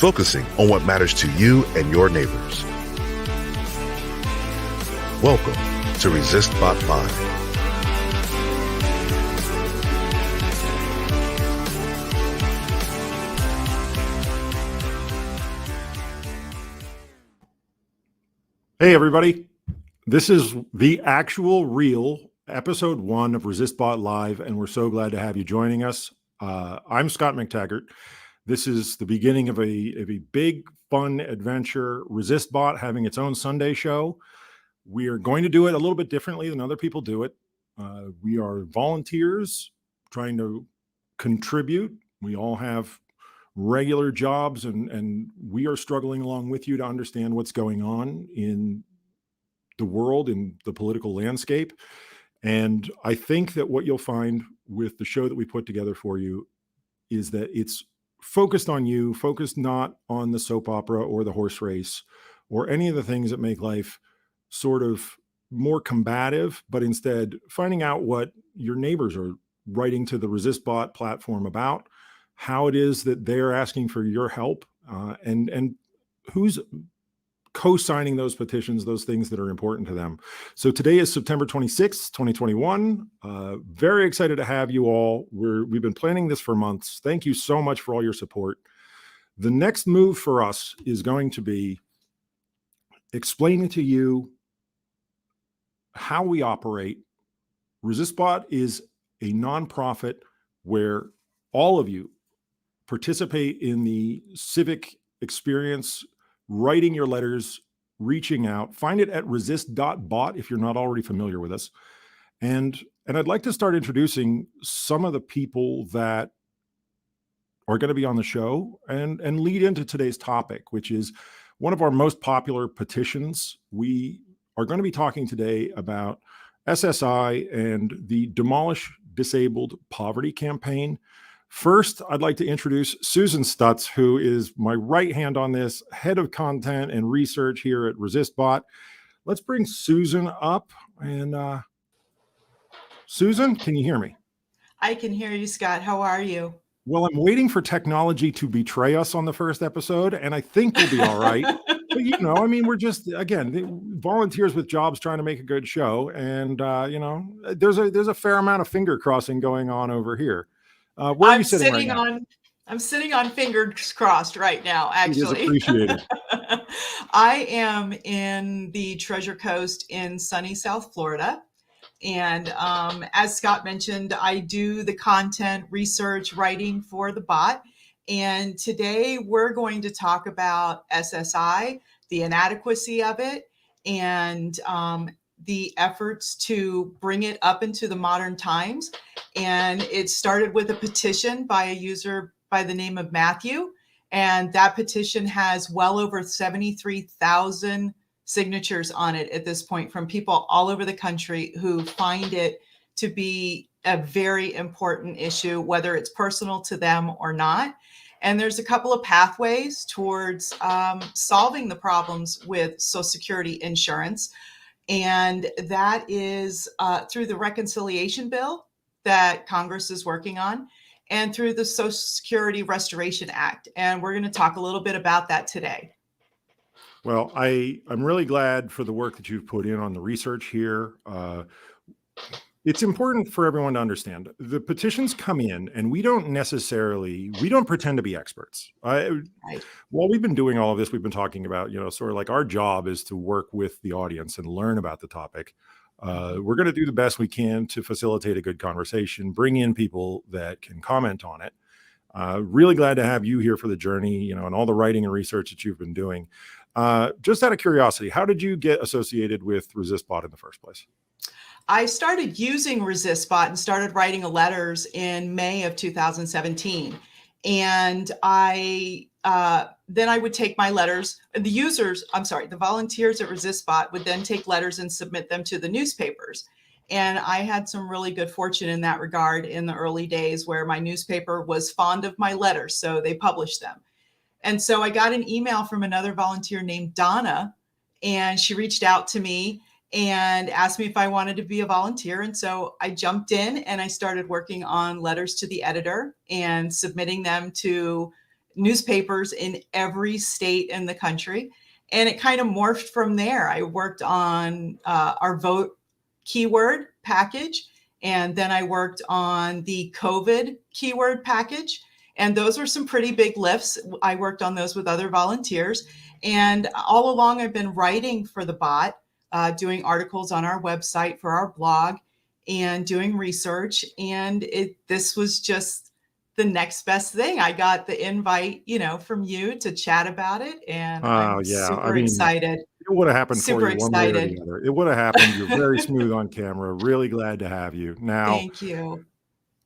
focusing on what matters to you and your neighbors. Welcome to Resistbot Live. Hey, everybody. This is the actual real episode 1 of Resistbot Live, and we're so glad to have you joining us. I'm Scott McTaggart. This is the beginning of a big, fun adventure. Resistbot having its own Sunday show. We are going to do it a little bit differently than other people do it. We are volunteers trying to contribute. We all have regular jobs, and we are struggling along with you to understand what's going on in the world, in the political landscape. And I think that what you'll find with the show that we put together for you is that it's focused on you, focused not on the soap opera or the horse race or any of the things that make life sort of more combative, but instead finding out what your neighbors are writing to the Resistbot platform about, how it is that they're asking for your help, and who's co-signing those petitions, those things that are important to them. So today is September 26th, 2021. Very excited to have you all. We've been planning this for months. Thank you so much for all your support. The next move for us is going to be explaining to you how we operate. Resistbot is a nonprofit where all of you participate in the civic experience, writing your letters, reaching out. Find it at resist.bot if you're not already familiar with us. And I'd like to start introducing some of the people that are going to be on the show and lead into today's topic, which is one of our most popular petitions. We are going to be talking today about SSI and the Demolish Disabled Poverty campaign. First, I'd like to introduce Susan Stutz, who is my right hand on this, head of content and research here at Resistbot. Let's bring Susan up. And Susan, can you hear me? I can hear you, Scott. How are you? Well, I'm waiting for technology to betray us on the first episode, and I think we'll be all right. But, you know, I mean, we're just, again, volunteers with jobs trying to make a good show. And, you know, there's a fair amount of finger crossing going on over here. Where are you sitting right now? I'm sitting on fingers crossed right now, actually. It is appreciated. I am in the Treasure Coast in sunny South Florida. And as Scott mentioned, I do the content research writing for the bot. And today we're going to talk about SSI, the inadequacy of it, and the efforts to bring it up into the modern times. And it started with a petition by a user by the name of Matthew. And that petition has well over 73,000 signatures on it at this point from people all over the country who find it to be a very important issue, whether it's personal to them or not. And there's a couple of pathways towards solving the problems with Social Security insurance. And that is through the reconciliation bill that Congress is working on and through the Social Security Restoration Act. And we're going to talk a little bit about that today. Well, I'm really glad for the work that you've put in on the research here. It's important for everyone to understand the petitions come in and we don't pretend to be experts. Right. While we've been doing all of this, we've been talking about, you know, sort of like our job is to work with the audience and learn about the topic. We're going to do the best we can to facilitate a good conversation, bring in people that can comment on it. Really glad to have you here for the journey, you know, and all the writing and research that you've been doing. Just out of curiosity, how did you get associated with Resistbot in the first place? I started using Resistbot and started writing letters in May of 2017. And then I would take my letters, the volunteers at Resistbot would then take letters and submit them to the newspapers. And I had some really good fortune in that regard in the early days where my newspaper was fond of my letters, so they published them. And so I got an email from another volunteer named Donna, and she reached out to me and asked me if I wanted to be a volunteer. And so I jumped in and I started working on letters to the editor and submitting them to newspapers in every state in the country. And it kind of morphed from there. I worked on our vote keyword package, and then I worked on the COVID keyword package. And those were some pretty big lifts. I worked on those with other volunteers. And all along, I've been writing for the bot, doing articles on our website for our blog and doing research. And this was just the next best thing. I got the invite, from you to chat about it. And I'm super excited. It would have happened Super for you one way or excited. the other. It would have happened. You're very smooth on camera. Really glad to have you. Now, Thank you.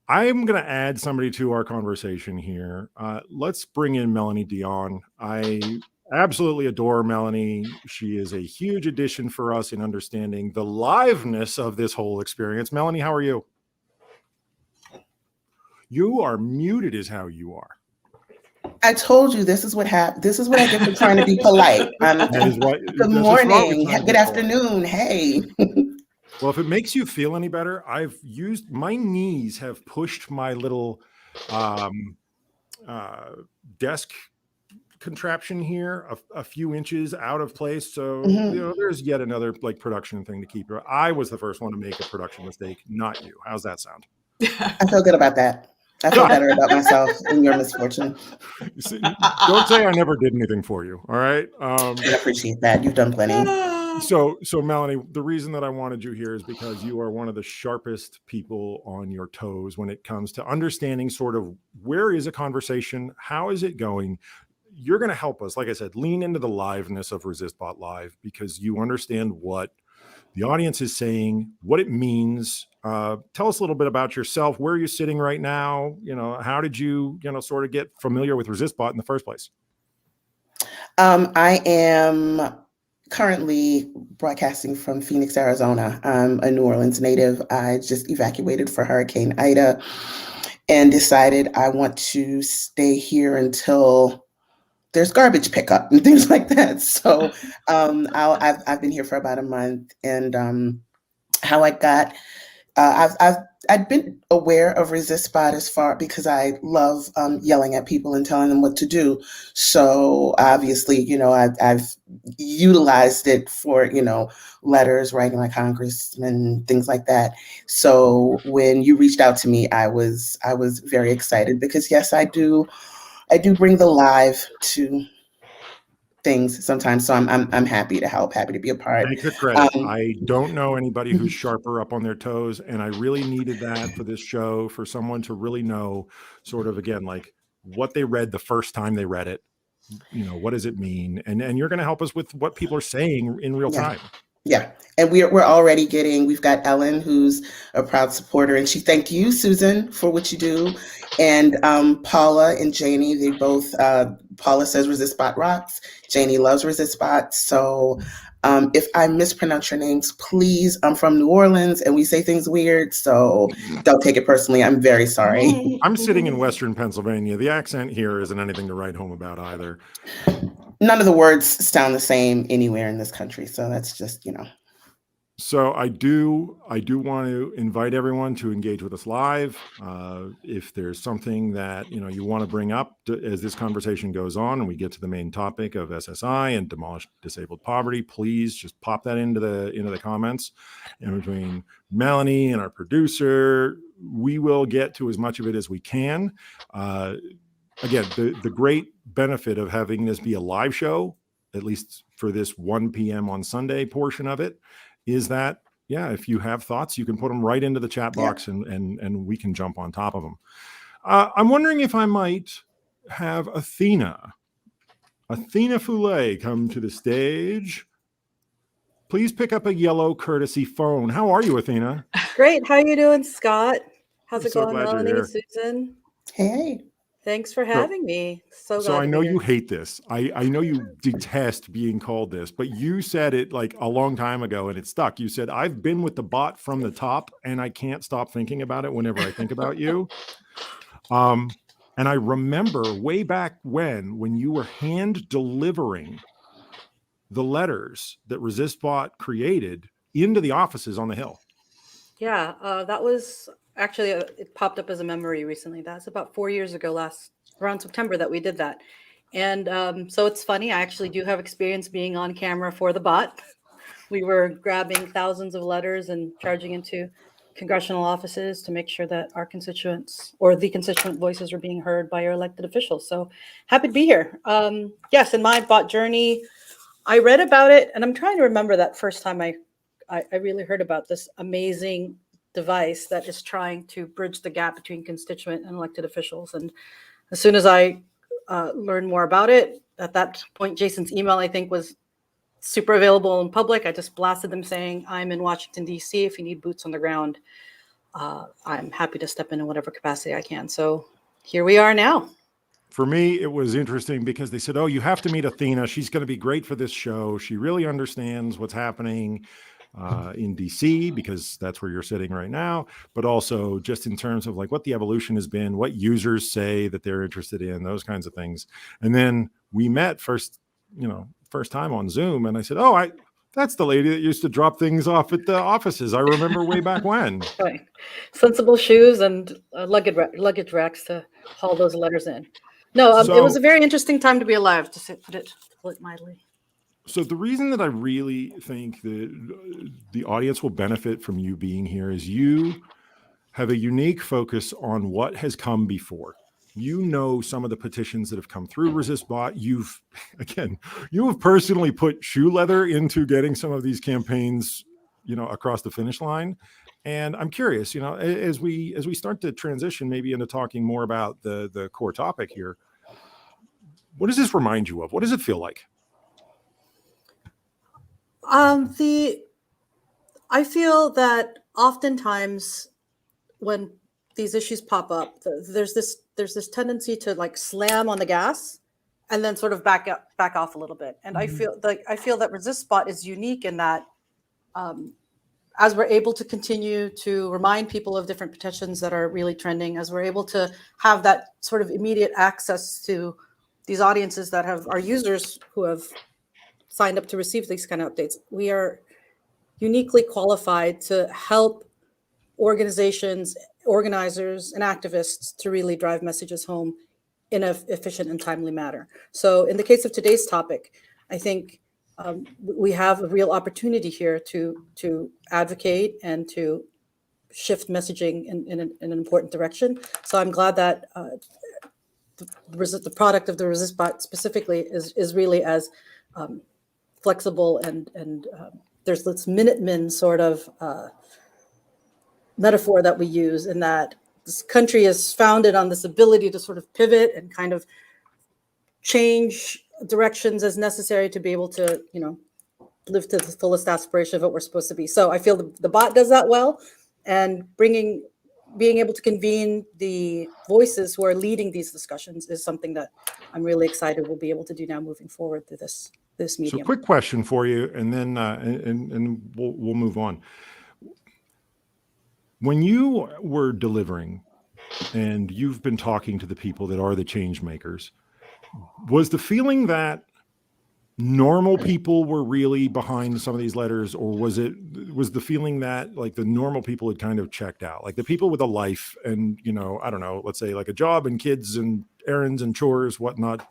I'm going to add somebody to our conversation here. Let's bring in Melanie Dion. I absolutely adore Melanie. She is a huge addition for us in understanding the liveness of this whole experience. Melanie, how are you? You are muted is how you are. I told you this is what happened. This is what I get for trying to be polite. Good morning. Good afternoon. Hey. Well, if it makes you feel any better, my knees have pushed my little desk contraption here a few inches out of place. So, there's yet another production thing to keep. I was the first one to make a production mistake, not you. How's that sound? I feel good about that. I feel better about myself in your misfortune. Don't say I never did anything for you. All right. I appreciate that. You've done plenty. So Melanie, the reason that I wanted you here is because you are one of the sharpest people on your toes when it comes to understanding sort of where is a conversation, how is it going. You're going to help us, like I said, lean into the liveness of Resistbot Live because you understand what the audience is saying, what it means. Tell us a little bit about yourself. Where are you sitting right now? How did you, sort of get familiar with Resistbot in the first place? I am currently broadcasting from Phoenix, Arizona. I'm a New Orleans native. I just evacuated for Hurricane Ida and decided I want to stay here until there's garbage pickup and things like that. So I've been here for about a month, and how I got I'd been aware of Resistbot because I love yelling at people and telling them what to do. So obviously, I've utilized it for letters, writing my congressman, things like that. So when you reached out to me, I was very excited because yes, I do bring the live to things sometimes. So I'm happy to help, happy to be a part. Take the credit. I don't know anybody who's sharper up on their toes. And I really needed that for this show, for someone to really know sort of, again, like what they read the first time they read it. What does it mean? And you're going to help us with what people are saying in real time. Yeah. And we're already we've got Ellen, who's a proud supporter, and she thanked you, Susan, for what you do. And Paula and Janie, they both, Paula says Resistbot rocks. Janie loves Resistbot. So if I mispronounce your names, please, I'm from New Orleans and we say things weird. So don't take it personally. I'm very sorry. I'm sitting in Western Pennsylvania. The accent here isn't anything to write home about either. None of the words sound the same anywhere in this country. So that's just, So I do want to invite everyone to engage with us live. If there's something that, you want to bring up as this conversation goes on and we get to the main topic of SSI and demolished disabled poverty, please just pop that into the comments. And between Melanie and our producer, we will get to as much of it as we can. Again, the great benefit of having this be a live show, at least for this 1 p.m. on Sunday portion of it, is that, if you have thoughts, you can put them right into the chat box and we can jump on top of them. I'm wondering if I might have Athena Foulet come to the stage. Please pick up a yellow courtesy phone. How are you, Athena? Great. How are you doing, Scott? How's it So going, glad you're Melanie, here. Susan? Hey. Thanks for having me. So I know you hate this. I know you detest being called this, but you said it like a long time ago and it stuck. You said, I've been with the bot from the top and I can't stop thinking about it whenever I think about you. And I remember way back when you were hand delivering the letters that Resistbot created into the offices on the Hill. Yeah, that was actually, it popped up as a memory recently. That's about 4 years ago last around September that we did that. And so it's funny, I actually do have experience being on camera for the bot. We were grabbing thousands of letters and charging into congressional offices to make sure that our constituents or the constituent voices are being heard by our elected officials. So happy to be here. Yes, in my bot journey, I read about it, and I'm trying to remember that first time I really heard about this amazing device that is trying to bridge the gap between constituent and elected officials. And as soon as I learned more about it, at that point, Jason's email, I think, was super available in public. I just blasted them saying, I'm in Washington, D.C. If you need boots on the ground, I'm happy to step in whatever capacity I can. So here we are now. For me, it was interesting because they said, oh, you have to meet Athena. She's going to be great for this show. She really understands what's happening in DC, because that's where you're sitting right now, but also just in terms of like what the evolution has been, what users say that they're interested in, those kinds of things. And then we met first time on Zoom, and I said, oh, that's the lady that used to drop things off at the offices. I remember way back when. Right. Sensible shoes and luggage racks to haul those letters in. No, it was a very interesting time to be alive, to put it mildly. So the reason that I really think that the audience will benefit from you being here is you have a unique focus on what has come before. You know some of the petitions that have come through Resistbot. You have personally put shoe leather into getting some of these campaigns, across the finish line. And I'm curious, as we start to transition maybe into talking more about the core topic here, what does this remind you of? What does it feel like? I feel that oftentimes when these issues pop up, there's this tendency to like slam on the gas and then sort of back off a little bit. And Mm-hmm. I feel that Resistbot is unique in that as we're able to continue to remind people of different petitions that are really trending, as we're able to have that sort of immediate access to these audiences that are users who have signed up to receive these kind of updates, we are uniquely qualified to help organizations, organizers, and activists to really drive messages home in an efficient and timely manner. So in the case of today's topic, I think we have a real opportunity here to advocate and to shift messaging in an important direction. So I'm glad that the product of the Resistbot specifically is really as flexible and there's this Minutemen sort of metaphor that we use, in that this country is founded on this ability to sort of pivot and kind of change directions as necessary to be able to, live to the fullest aspiration of what we're supposed to be. So I feel the bot does that well, and being able to convene the voices who are leading these discussions is something that I'm really excited we'll be able to do now moving forward through this medium. So quick question for you, and then and we'll move on. When you were delivering and you've been talking to the people that are the change makers, was the feeling that normal people were really behind some of these letters, or was the feeling that like the normal people had kind of checked out, like the people with a life and, I don't know, let's say like a job and kids and errands and chores, whatnot?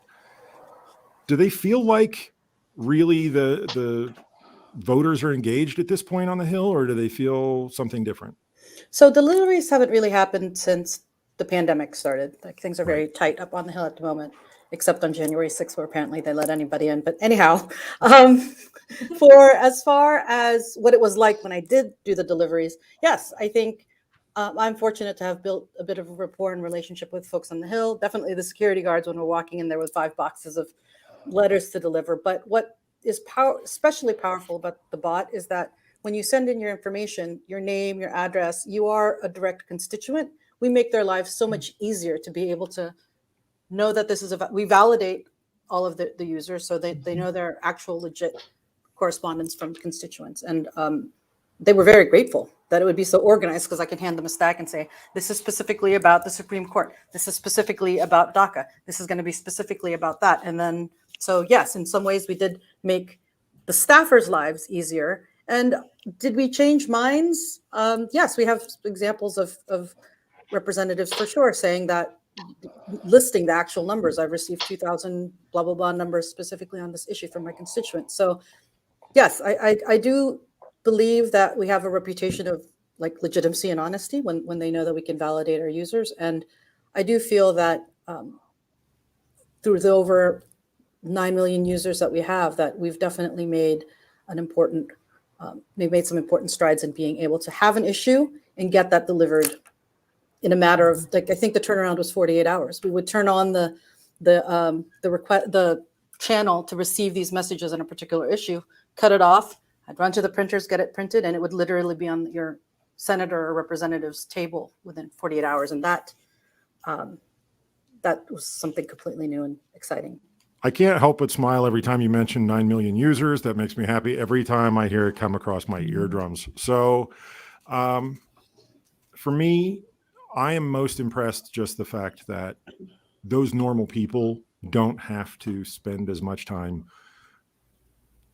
Do they feel like really the voters are engaged at this point on the Hill, or do they feel something different? So deliveries haven't really happened since the pandemic started. Like things are very tight up on the Hill at the moment, except on January 6th, where apparently they let anybody in. But anyhow, for as far as what it was like when I did do the deliveries, yes, I think I'm fortunate to have built a bit of a rapport and relationship with folks on the Hill. Definitely the security guards when we're walking in there with 5 boxes of letters to deliver. But what is especially powerful about the bot is that when you send in your information, your name, your address, you are a direct constituent. We make their lives so much easier to be able to know that this is we validate all of the users so they know their actual legit correspondence from constituents. And they were very grateful that it would be so organized, because I can hand them a stack and say, this is specifically about the Supreme Court. This is specifically about DACA. This is going to be specifically about that. And then, so yes, in some ways we did make the staffers' lives easier. And did we change minds? Yes, we have examples of representatives for sure saying that listing the actual numbers. I've received 2,000 blah, blah, blah numbers specifically on this issue from my constituents. So yes, I do believe that we have a reputation of like legitimacy and honesty when they know that we can validate our users. And I do feel that through the over 9 million users that we have, that we've definitely made an important, we've made some important strides in being able to have an issue and get that delivered in a matter of, like, I think the turnaround was 48 hours. We would turn on the channel to receive these messages on a particular issue, cut it off, I'd run to the printers, get it printed, and it would literally be on your senator or representative's table within 48 hours. And that was something completely new and exciting. I can't help but smile every time you mention 9 million users. That makes me happy every time I hear it come across my eardrums. So for me, I am most impressed just the fact that those normal people don't have to spend as much time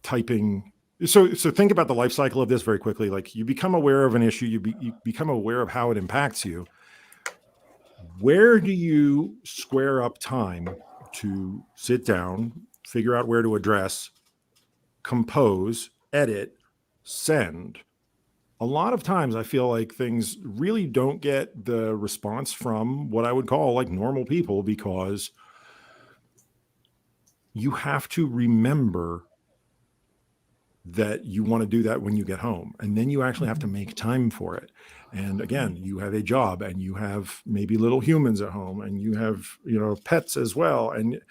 typing. So think about the life cycle of this very quickly. Like, you become aware of an issue, you become aware of how it impacts you. Where do you square up time to sit down, figure out where to address, compose, edit, send? A lot of times I feel like things really don't get the response from what I would call like normal people, because you have to remember that you want to do that when you get home, and then you actually have to make time for it. And again, you have a job, and you have maybe little humans at home, and you have, pets as well, and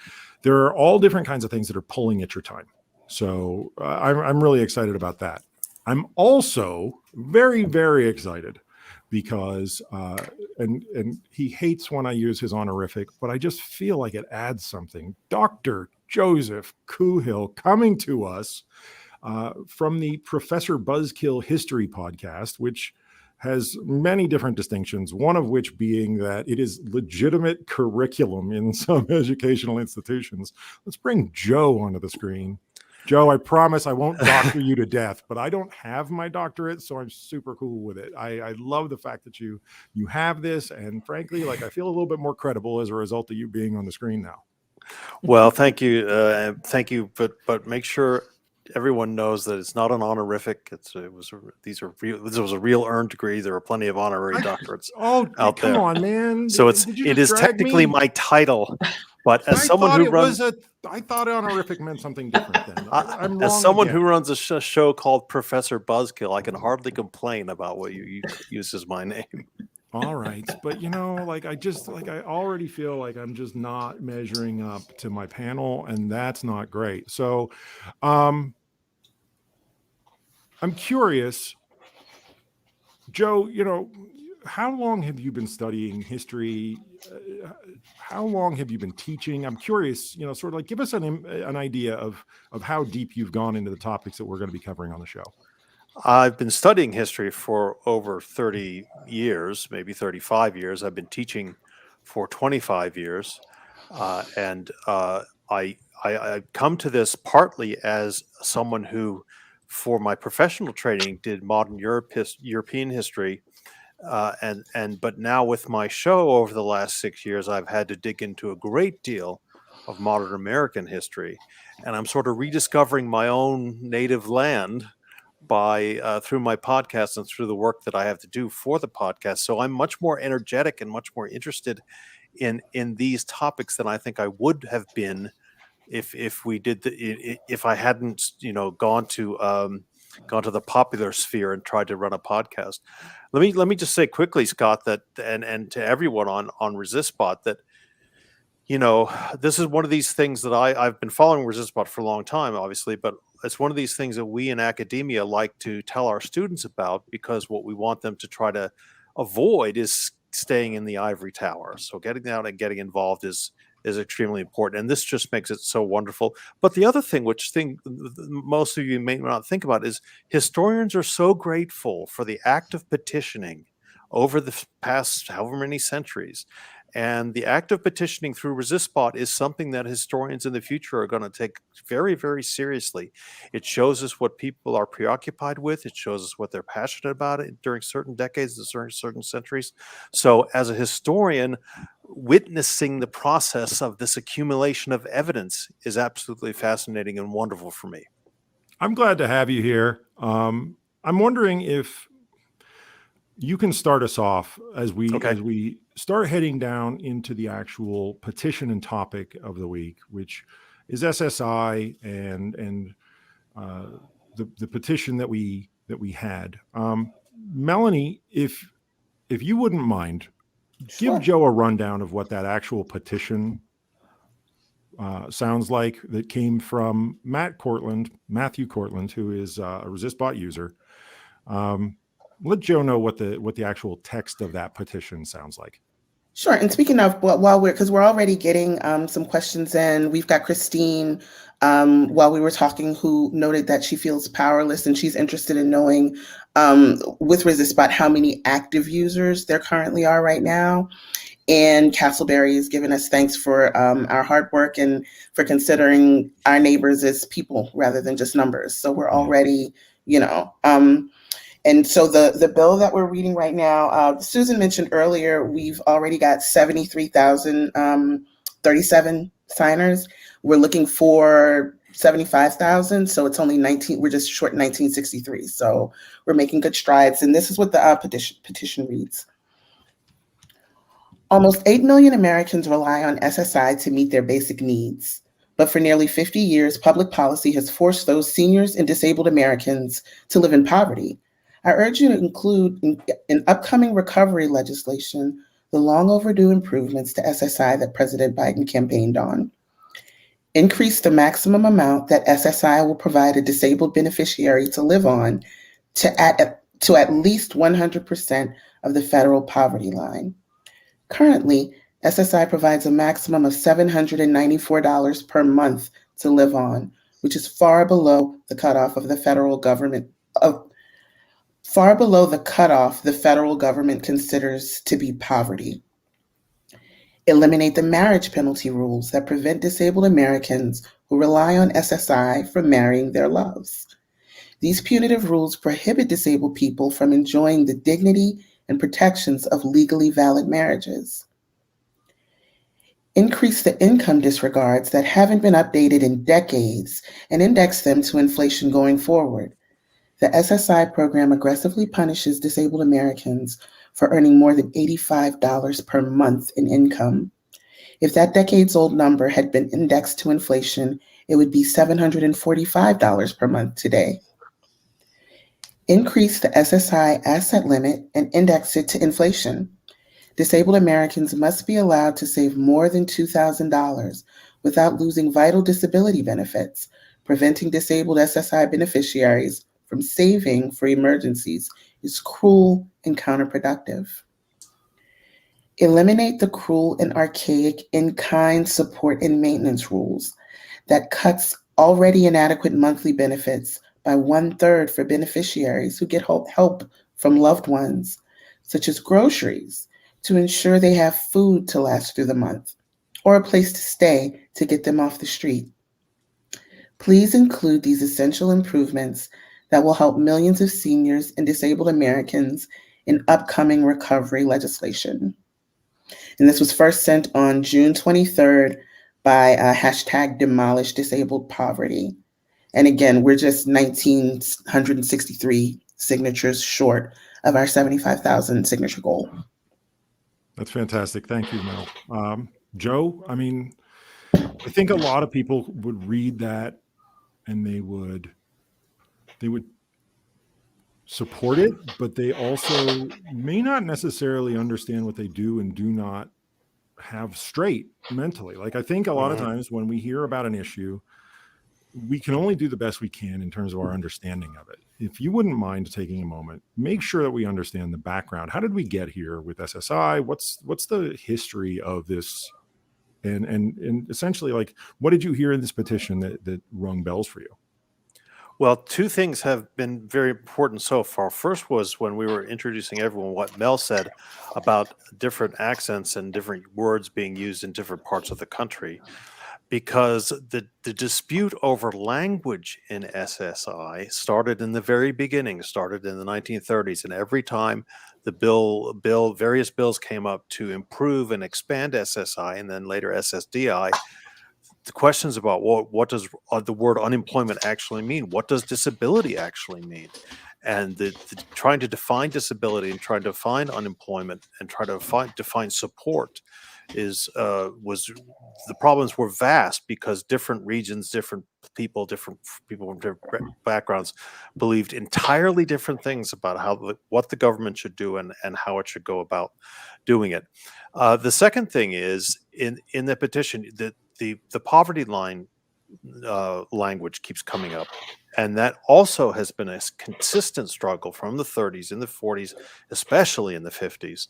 there are all different kinds of things that are pulling at your time. So I'm really excited about that. I'm also very, very excited because and he hates when I use his honorific, but I just feel like it adds something. Dr. Joseph Kuhill coming to us from the Professor Buzzkill History podcast, which has many different distinctions, one of which being that it is legitimate curriculum in some educational institutions. Let's bring Joe onto the screen. Joe, I promise I won't doctor you to death, but I don't have my doctorate, so I'm super cool with it. I love the fact that you have this, and frankly, like, I feel a little bit more credible as a result of you being on the screen now. Well, thank you, but make sure everyone knows that it's not an honorific. This was a real earned degree. There are plenty of honorary doctorates out there. Come on, man! So it is technically my title, but as someone who runs, I thought honorific meant something different. Then I'm wrong as someone again. who runs a show called Professor Buzzkill, I can hardly complain about what you use as my name. All right, but I already feel like I'm just not measuring up to my panel, and that's not great. So I'm curious, Joe, how long have you been studying history? How long have you been teaching? I'm curious, sort of like, give us an idea of how deep you've gone into the topics that we're going to be covering on the show. I've been studying history for over 30 years, maybe 35 years. I've been teaching for 25 years. And I come to this partly as someone who, for my professional training, did modern European history. But now with my show over the last 6 years, I've had to dig into a great deal of modern American history. And I'm sort of rediscovering my own native land through my podcast and through the work that I have to do for the podcast. So I'm much more energetic and much more interested in these topics than I think I would have been if I hadn't gone to the popular sphere and tried to run a podcast. Let me just say quickly, Scott, that and to everyone on Resistbot, that this is one of these things that I've been following Resistbot for a long time, obviously, but it's one of these things that we in academia like to tell our students about, because what we want them to try to avoid is staying in the ivory tower. So getting out and getting involved is extremely important, and this just makes it so wonderful. But the other thing, which most of you may not think about, is historians are so grateful for the act of petitioning over the past however many centuries. And the act of petitioning through Resistbot is something that historians in the future are going to take very, very seriously. It shows us what people are preoccupied with. It shows us what they're passionate about during certain decades, during certain centuries. So as a historian, witnessing the process of this accumulation of evidence is absolutely fascinating and wonderful for me. I'm glad to have you here. I'm wondering if you can start us off as we start heading down into the actual petition and topic of the week, which is SSI and the petition that we had. Melanie, if you wouldn't mind, Sure. give Joe a rundown of what that actual petition sounds like that came from Matthew Cortland, who is a Resistbot user. Let Joe know what the actual text of that petition sounds like. Sure. And speaking of, because we're already getting some questions in, we've got Christine, while we were talking, who noted that she feels powerless and she's interested in knowing with Resistbot how many active users there currently are right now. And Castleberry has given us thanks for our hard work and for considering our neighbors as people rather than just numbers. So we're already, and so the bill that we're reading right now, Susan mentioned earlier, we've already got 73,037 signers. We're looking for 75,000. So it's only 19, we're just short 1963. So we're making good strides. And this is what the petition reads. Almost 8 million Americans rely on SSI to meet their basic needs. But for nearly 50 years, public policy has forced those seniors and disabled Americans to live in poverty. I urge you to include in upcoming recovery legislation the long overdue improvements to SSI that President Biden campaigned on. Increase the maximum amount that SSI will provide a disabled beneficiary to live on to at least 100% of the federal poverty line. Currently, SSI provides a maximum of $794 per month to live on, which is far below the cutoff of the federal government considers to be poverty. Eliminate the marriage penalty rules that prevent disabled Americans who rely on SSI from marrying their loves. These punitive rules prohibit disabled people from enjoying the dignity and protections of legally valid marriages. Increase the income disregards that haven't been updated in decades and index them to inflation going forward. The SSI program aggressively punishes disabled Americans for earning more than $85 per month in income. If that decades-old number had been indexed to inflation, it would be $745 per month today. Increase the SSI asset limit and index it to inflation. Disabled Americans must be allowed to save more than $2,000 without losing vital disability benefits. Preventing disabled SSI beneficiaries from saving for emergencies is cruel and counterproductive. Eliminate the cruel and archaic in-kind support and maintenance rules that cuts already inadequate monthly benefits by 1/3 for beneficiaries who get help from loved ones, such as groceries, to ensure they have food to last through the month, or a place to stay to get them off the street. Please include these essential improvements that will help millions of seniors and disabled Americans in upcoming recovery legislation. And this was first sent on June 23rd by #DemolishDisabledPoverty. And again, we're just 1,963 signatures short of our 75,000 signature goal. That's fantastic. Thank you, Mel. Joe, I mean, I think a lot of people would read that and they would support it, but they also may not necessarily understand what they do and do not have straight mentally. Like, I think a lot of times when we hear about an issue, we can only do the best we can in terms of our understanding of it. If you wouldn't mind taking a moment, make sure that we understand the background. How did we get here with SSI? What's the history of this? And essentially, like, what did you hear in this petition that rung bells for you? Well, two things have been very important so far. First was when we were introducing everyone, what Mel said about different accents and different words being used in different parts of the country. Because the dispute over language in SSI started in the very beginning, started in the 1930s. And every time various bills came up to improve and expand SSI and then later SSDI. The questions about what does the word unemployment actually mean? What does disability actually mean? And trying to define disability and trying to define unemployment and try to define support the problems were vast because different regions, different people from different backgrounds believed entirely different things about what the government should do and how it should go about doing it. The second thing is in the petition that the poverty line language keeps coming up. And that also has been a consistent struggle from the 30s and the 40s, especially in the 50s,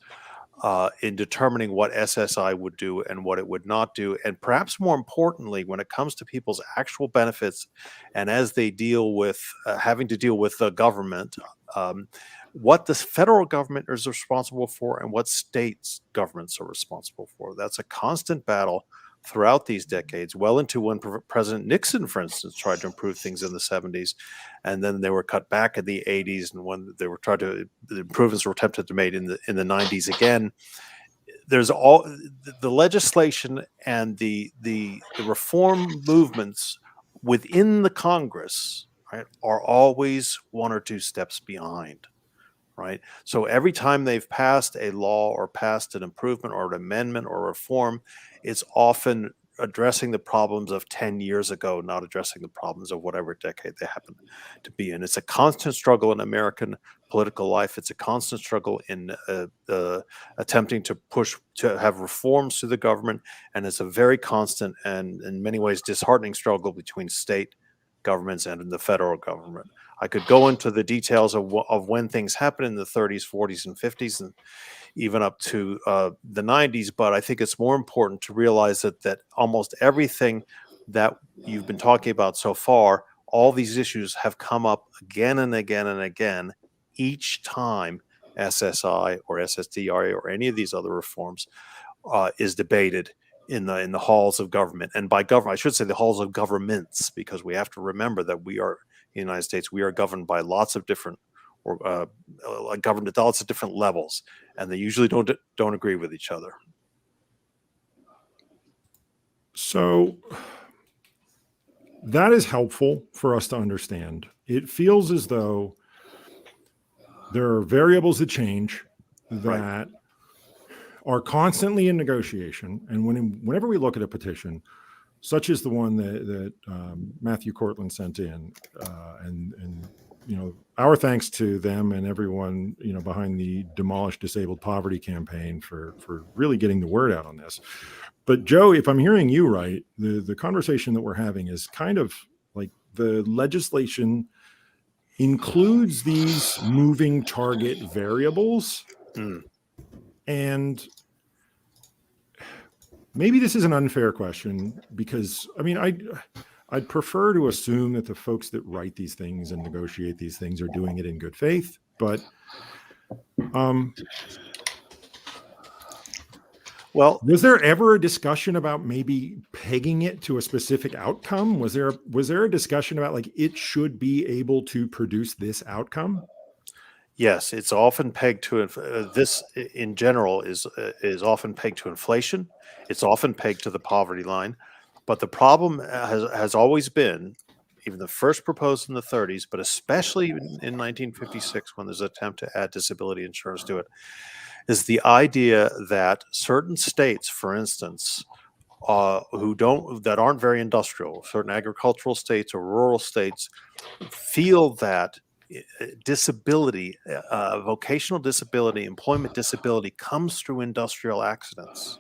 in determining what SSI would do and what it would not do. And perhaps more importantly, when it comes to people's actual benefits and as they deal with having to deal with the government, what the federal government is responsible for and what states governments are responsible for. That's a constant battle throughout these decades, well into when President Nixon, for instance, tried to improve things in the 70s, and then they were cut back in the 80s, and when they were the improvements were attempted to be made in the 90s again. There's all the legislation and the reform movements within the Congress, right, are always one or two steps behind. Right. So every time they've passed a law or passed an improvement or an amendment or reform, it's often addressing the problems of 10 years ago, not addressing the problems of whatever decade they happen to be in. It's a constant struggle in American political life. It's a constant struggle in attempting to push to have reforms to the government. And it's a very constant and in many ways disheartening struggle between state governments and the federal government. I could go into the details of when things happened in the 30s, 40s, and 50s, and even up to the 90s. But I think it's more important to realize that almost everything that you've been talking about so far, all these issues have come up again and again and again each time SSI or SSDI or any of these other reforms is debated in the halls of government. And by government, I should say the halls of governments, because we have to remember that we are in the United States, we are governed by lots of different, governed at lots of different levels, and they usually don't agree with each other. So that is helpful for us to understand. It feels as though there are variables that change that are constantly in negotiation. And whenever we look at a petition, such as the one that Matthew Cortland sent in, and our thanks to them and everyone behind the Demolish Disabled Poverty campaign for really getting the word out on this. But Joe, if I'm hearing you right, the conversation that we're having is kind of like the legislation includes these moving target variables. And maybe this is an unfair question because, I mean, I'd prefer to assume that the folks that write these things and negotiate these things are doing it in good faith. But well, was there ever a discussion about maybe pegging it to a specific outcome? Was there a discussion about like it should be able to produce this outcome? Yes, it's often pegged to this in general is often pegged to inflation. It's often pegged to the poverty line, but the problem has always been, even the first proposed in the 30s, but especially in 1956 when there's an attempt to add disability insurance to it, is the idea that certain states, for instance, that aren't very industrial, certain agricultural states or rural states, feel that disability, vocational disability, employment disability comes through industrial accidents,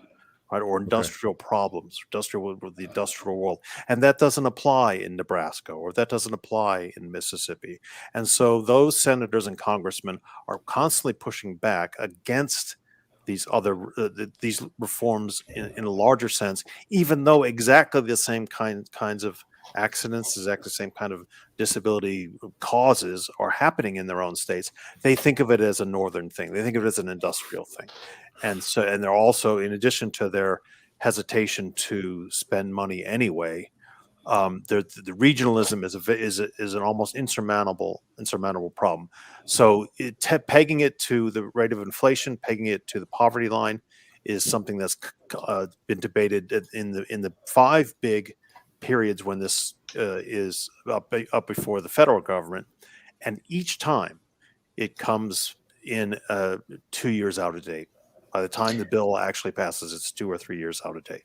right, or industrial problems, with the industrial world, and that doesn't apply in Nebraska or that doesn't apply in Mississippi. And so those senators and congressmen are constantly pushing back against these other these reforms in a larger sense, even though exactly the same kinds of accidents, exactly the same kind of disability causes are happening in their own states. They think of it as a northern thing. They think of it as an industrial thing. And they're also, in addition to their hesitation to spend money anyway, The regionalism is an almost insurmountable problem. So pegging it to the rate of inflation, pegging it to the poverty line, is something that's been debated in the 5 big periods when this is up before the federal government, and each time it comes in 2 years out of date. By the time the bill actually passes, it's 2 or 3 years out of date.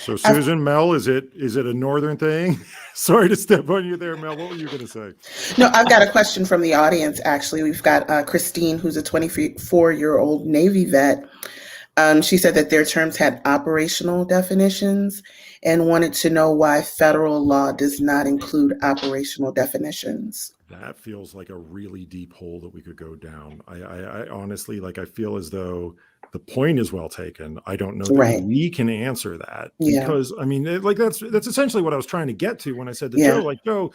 So Susan, Mel, is it a northern thing? Sorry to step on you there, Mel. What were you going to say? No, I've got a question from the audience, actually. We've got Christine, who's a 24-year-old Navy vet. She said that their terms had operational definitions and wanted to know why federal law does not include operational definitions. That feels like a really deep hole that we could go down. I honestly, I feel as though the point is well taken. I don't know that we can answer that because I mean, that's essentially what I was trying to get to when I said to Joe, Joe,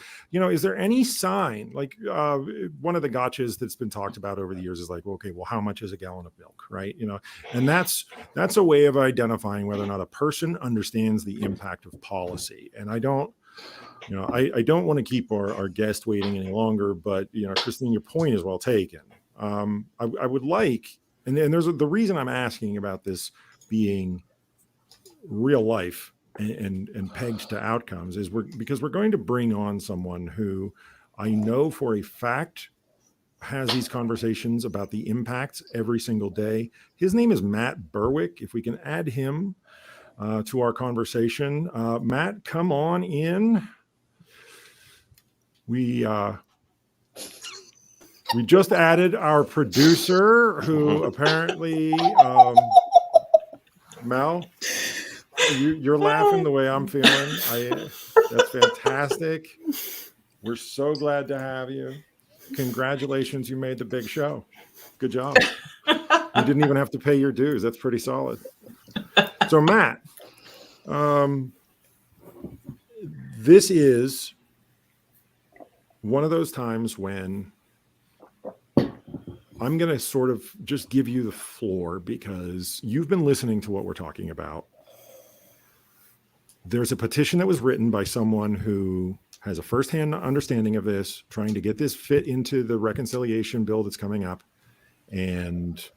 is there any sign? One of the gotchas that's been talked about over the years is okay, well, how much is a gallon of milk, right? And that's a way of identifying whether or not a person understands the impact of policy. And I don't want to keep our guest waiting any longer, but Christine, your point is well taken. I would like, and there's the reason I'm asking about this being real life and pegged to outcomes is because we're going to bring on someone who I know for a fact has these conversations about the impacts every single day. His name is Matt Berwick. If we can add him to our conversation, Matt, come on in. We just added our producer, who apparently, Mel, you're laughing the way I'm feeling. That's fantastic. We're so glad to have you. Congratulations, you made the big show. Good job. You didn't even have to pay your dues. That's pretty solid. So, Matt, this is one of those times when I'm going to sort of just give you the floor because you've been listening to what we're talking about. There's a petition that was written by someone who has a firsthand understanding of this, trying to get this fit into the reconciliation bill that's coming up. And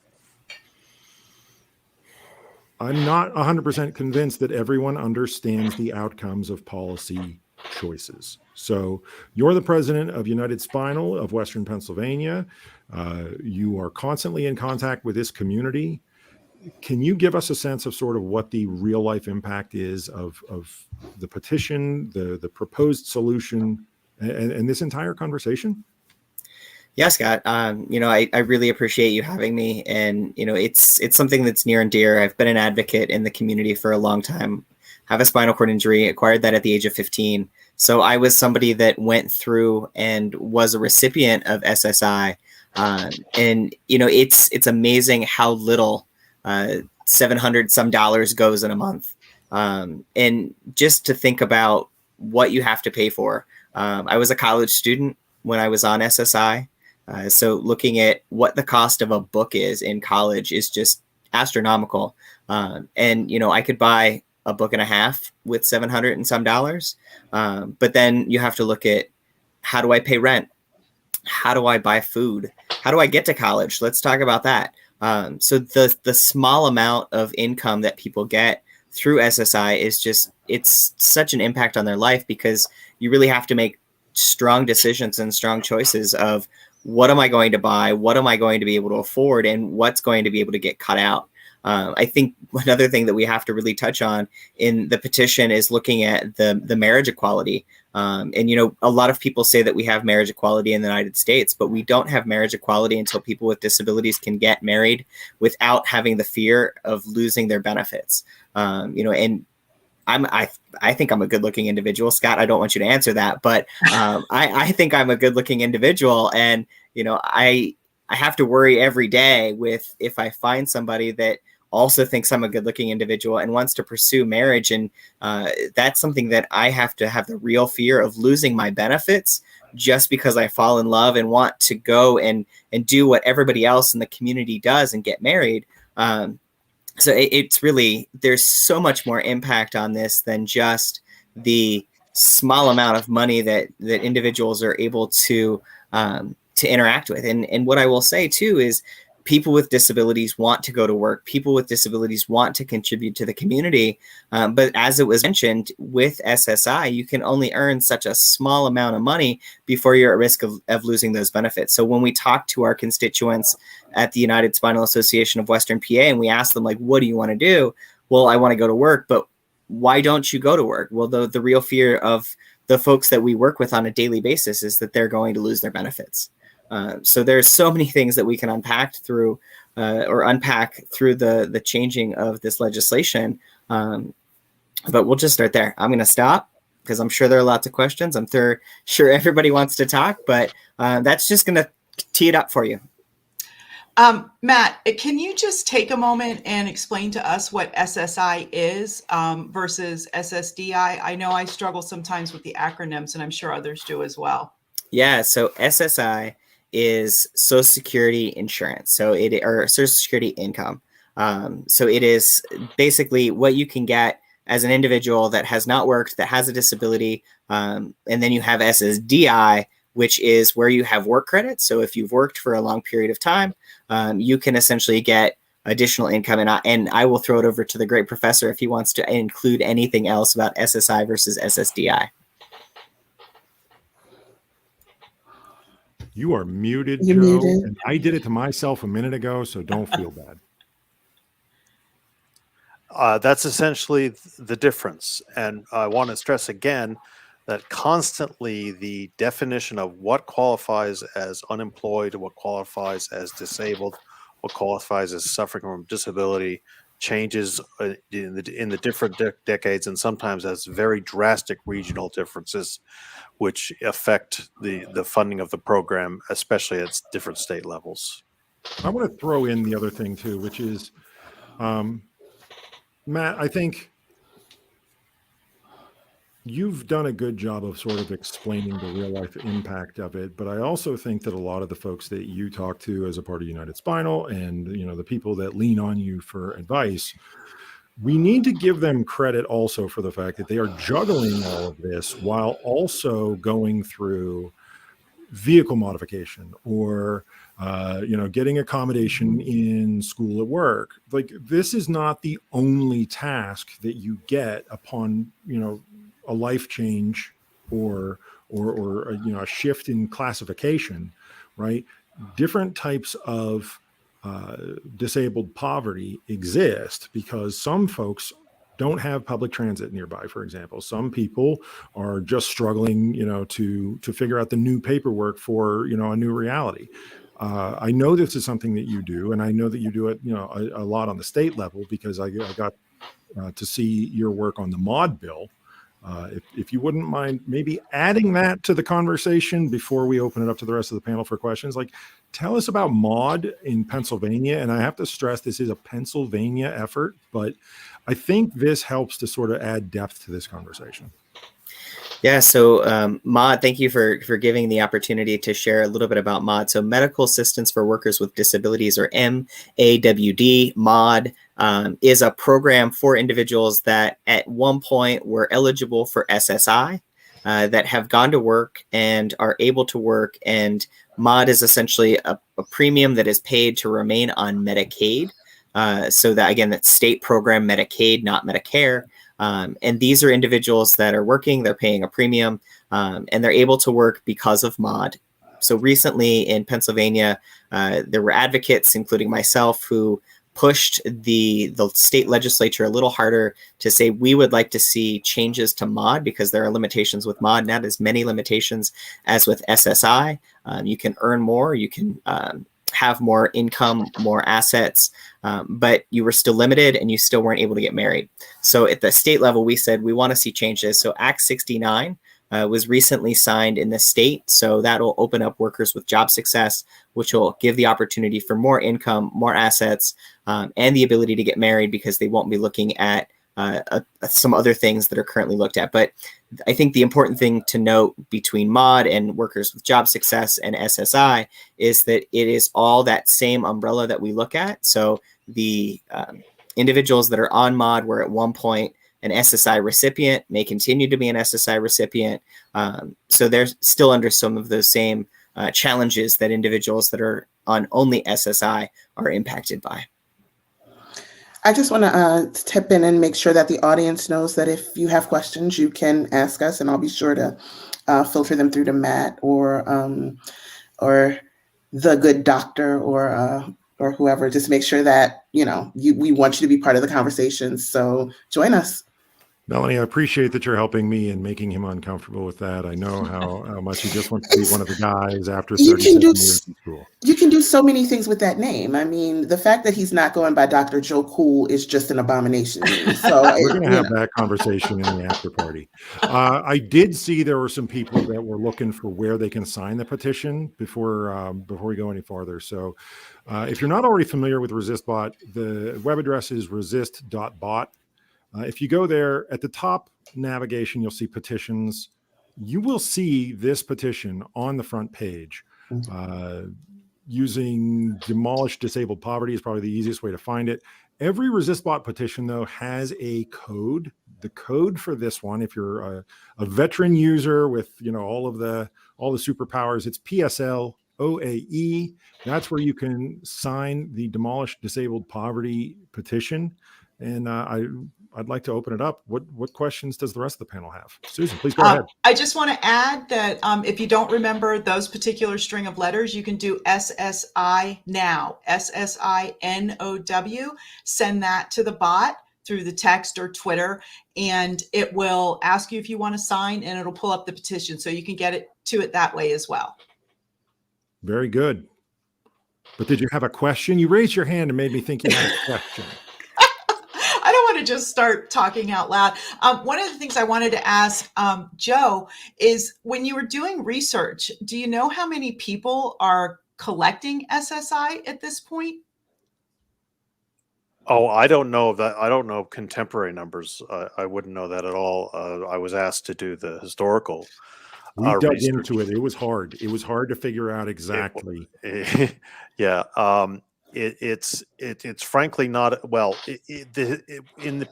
I'm not 100% convinced that everyone understands the outcomes of policy choices. So you're the president of United Spinal of Western Pennsylvania. You are constantly in contact with this community. Can you give us a sense of sort of what the real life impact is of the petition, the proposed solution, and this entire conversation? Yeah, Scott. I really appreciate you having me, and it's something that's near and dear. I've been an advocate in the community for a long time. Have a spinal cord injury, acquired that at the age of 15. So I was somebody that went through and was a recipient of SSI. And it's amazing how little $700 some goes in a month. And just to think about what you have to pay for. I was a college student when I was on SSI. So looking at what the cost of a book is in college is just astronomical. And I could buy a book and a half with $700 and some. But then you have to look at, how do I pay rent? How do I buy food? How do I get to college? Let's talk about that. So the small amount of income that people get through SSI is it's such an impact on their life, because you really have to make strong decisions and strong choices of, what am I going to buy? What am I going to be able to afford? And what's going to be able to get cut out? I think another thing that we have to really touch on in the petition is looking at the marriage equality. And a lot of people say that we have marriage equality in the United States, but we don't have marriage equality until people with disabilities can get married without having the fear of losing their benefits. And I think I'm a good looking individual. Scott, I don't want you to answer that, but I think I'm a good looking individual. And, I have to worry every day with, if I find somebody that also thinks I'm a good looking individual and wants to pursue marriage. And that's something that I have to have the real fear of losing my benefits just because I fall in love and want to go and do what everybody else in the community does and get married. So it's really, there's so much more impact on this than just the small amount of money that individuals are able to interact with. And what I will say too is people with disabilities want to go to work. People with disabilities want to contribute to the community. But as it was mentioned, with SSI, you can only earn such a small amount of money before you're at risk of losing those benefits. So when we talk to our constituents at the United Spinal Association of Western PA and we ask them, like, what do you want to do? Well, I want to go to work, but why don't you go to work? Well, the real fear of the folks that we work with on a daily basis is that they're going to lose their benefits. So there's so many things that we can unpack through the changing of this legislation. But we'll just start there. I'm going to stop because I'm sure there are lots of questions. I'm sure everybody wants to talk, but that's just going to tee it up for you. Matt, can you just take a moment and explain to us what SSI is versus SSDI? I know I struggle sometimes with the acronyms, and I'm sure others do as well. Yeah, so SSI is Social Security insurance, or Social Security income. So it is basically what you can get as an individual that has not worked, that has a disability, and then you have SSDI, which is where you have work credit. So if you've worked for a long period of time, you can essentially get additional income. And I will throw it over to the great professor if he wants to include anything else about SSI versus SSDI. You are muted, You're Joe. muted. And I did it to myself a minute ago, so don't feel bad. That's essentially the difference. And I want to stress again that constantly the definition of what qualifies as unemployed, what qualifies as disabled, what qualifies as suffering from disability changes in the different decades, and sometimes has very drastic regional differences which affect the funding of the program, especially at different state levels. I want to throw in the other thing too, which is, Matt, I think you've done a good job of sort of explaining the real life impact of it, but I also think that a lot of the folks that you talk to as a part of United Spinal and, the people that lean on you for advice, we need to give them credit also for the fact that they are juggling all of this while also going through vehicle modification or getting accommodation in school at work. Like, this is not the only task that you get upon a life change or a shift in classification, right? Different types of disabled poverty exist because some folks don't have public transit nearby, for example. Some people are just struggling, to figure out the new paperwork for, a new reality. I know this is something that you do, and I know that you do it, a lot on the state level because I got to see your work on the mod bill. If you wouldn't mind maybe adding that to the conversation before we open it up to the rest of the panel for questions, like tell us about mod in Pennsylvania. And I have to stress, this is a Pennsylvania effort, but I think this helps to sort of add depth to this conversation. Yeah, so MOD, thank you for giving the opportunity to share a little bit about MOD. So Medical Assistance for Workers with Disabilities, or MAWD. MOD is a program for individuals that at one point were eligible for SSI, that have gone to work and are able to work. And MOD is essentially a premium that is paid to remain on Medicaid. So that, again, that's state program Medicaid, not Medicare. And these are individuals that are working, they're paying a premium, and they're able to work because of MOD. So recently in Pennsylvania, there were advocates, including myself, who pushed the state legislature a little harder to say we would like to see changes to MOD because there are limitations with MOD, not as many limitations as with SSI. You can earn more, you can have more income, more assets, but you were still limited and you still weren't able to get married. So at the state level, we said we want to see changes. So Act 69 was recently signed in the state. So that'll open up workers with job success, which will give the opportunity for more income, more assets, and the ability to get married because they won't be looking at some other things that are currently looked at. But I think the important thing to note between MOD and workers with job success and SSI is that it is all that same umbrella that we look at. So the individuals that are on MOD were at one point an SSI recipient, may continue to be an SSI recipient. So they're still under some of those same challenges that individuals that are on only SSI are impacted by. I just want to tip in and make sure that the audience knows that if you have questions, you can ask us, and I'll be sure to filter them through to Matt or the good doctor or whoever. Just make sure that we want you to be part of the conversation. So join us. Melanie, I appreciate that you're helping me and making him uncomfortable with that. I know how much he just wants to be one of the guys after 37 years in school. You can do so many things with that name. I mean, the fact that he's not going by Dr. Joe Cool is just an abomination to me. So we're going to have that conversation in the after party. I did see there were some people that were looking for where they can sign the petition before we go any farther. So if you're not already familiar with Resistbot, the web address is resist.bot. If you go there at the top navigation, you'll see petitions. You will see this petition on the front page. Using demolish disabled poverty is probably the easiest way to find it. Every Resistbot petition, though, has a code. The code for this one, if you're a veteran user with all the superpowers, it's PSL OAE. That's where you can sign the demolish disabled poverty petition. And I'd like to open it up. What questions does the rest of the panel have? Susan, please go ahead. I just want to add that if you don't remember those particular string of letters, you can do SSI now, SSINOW. Send that to the bot through the text or Twitter, and it will ask you if you want to sign, and it'll pull up the petition. So you can get it to it that way as well. Very good. But did you have a question? You raised your hand and made me think you had a question. I don't want to just start talking out loud. One of the things I wanted to ask Joe is, when you were doing research, do you know how many people are collecting SSI at this point? Oh, I don't know that. I don't know contemporary numbers. I wouldn't know that at all. I was asked to do the historical. We dug into it. It was hard. It was hard to figure out exactly. Yeah. It's frankly not well. In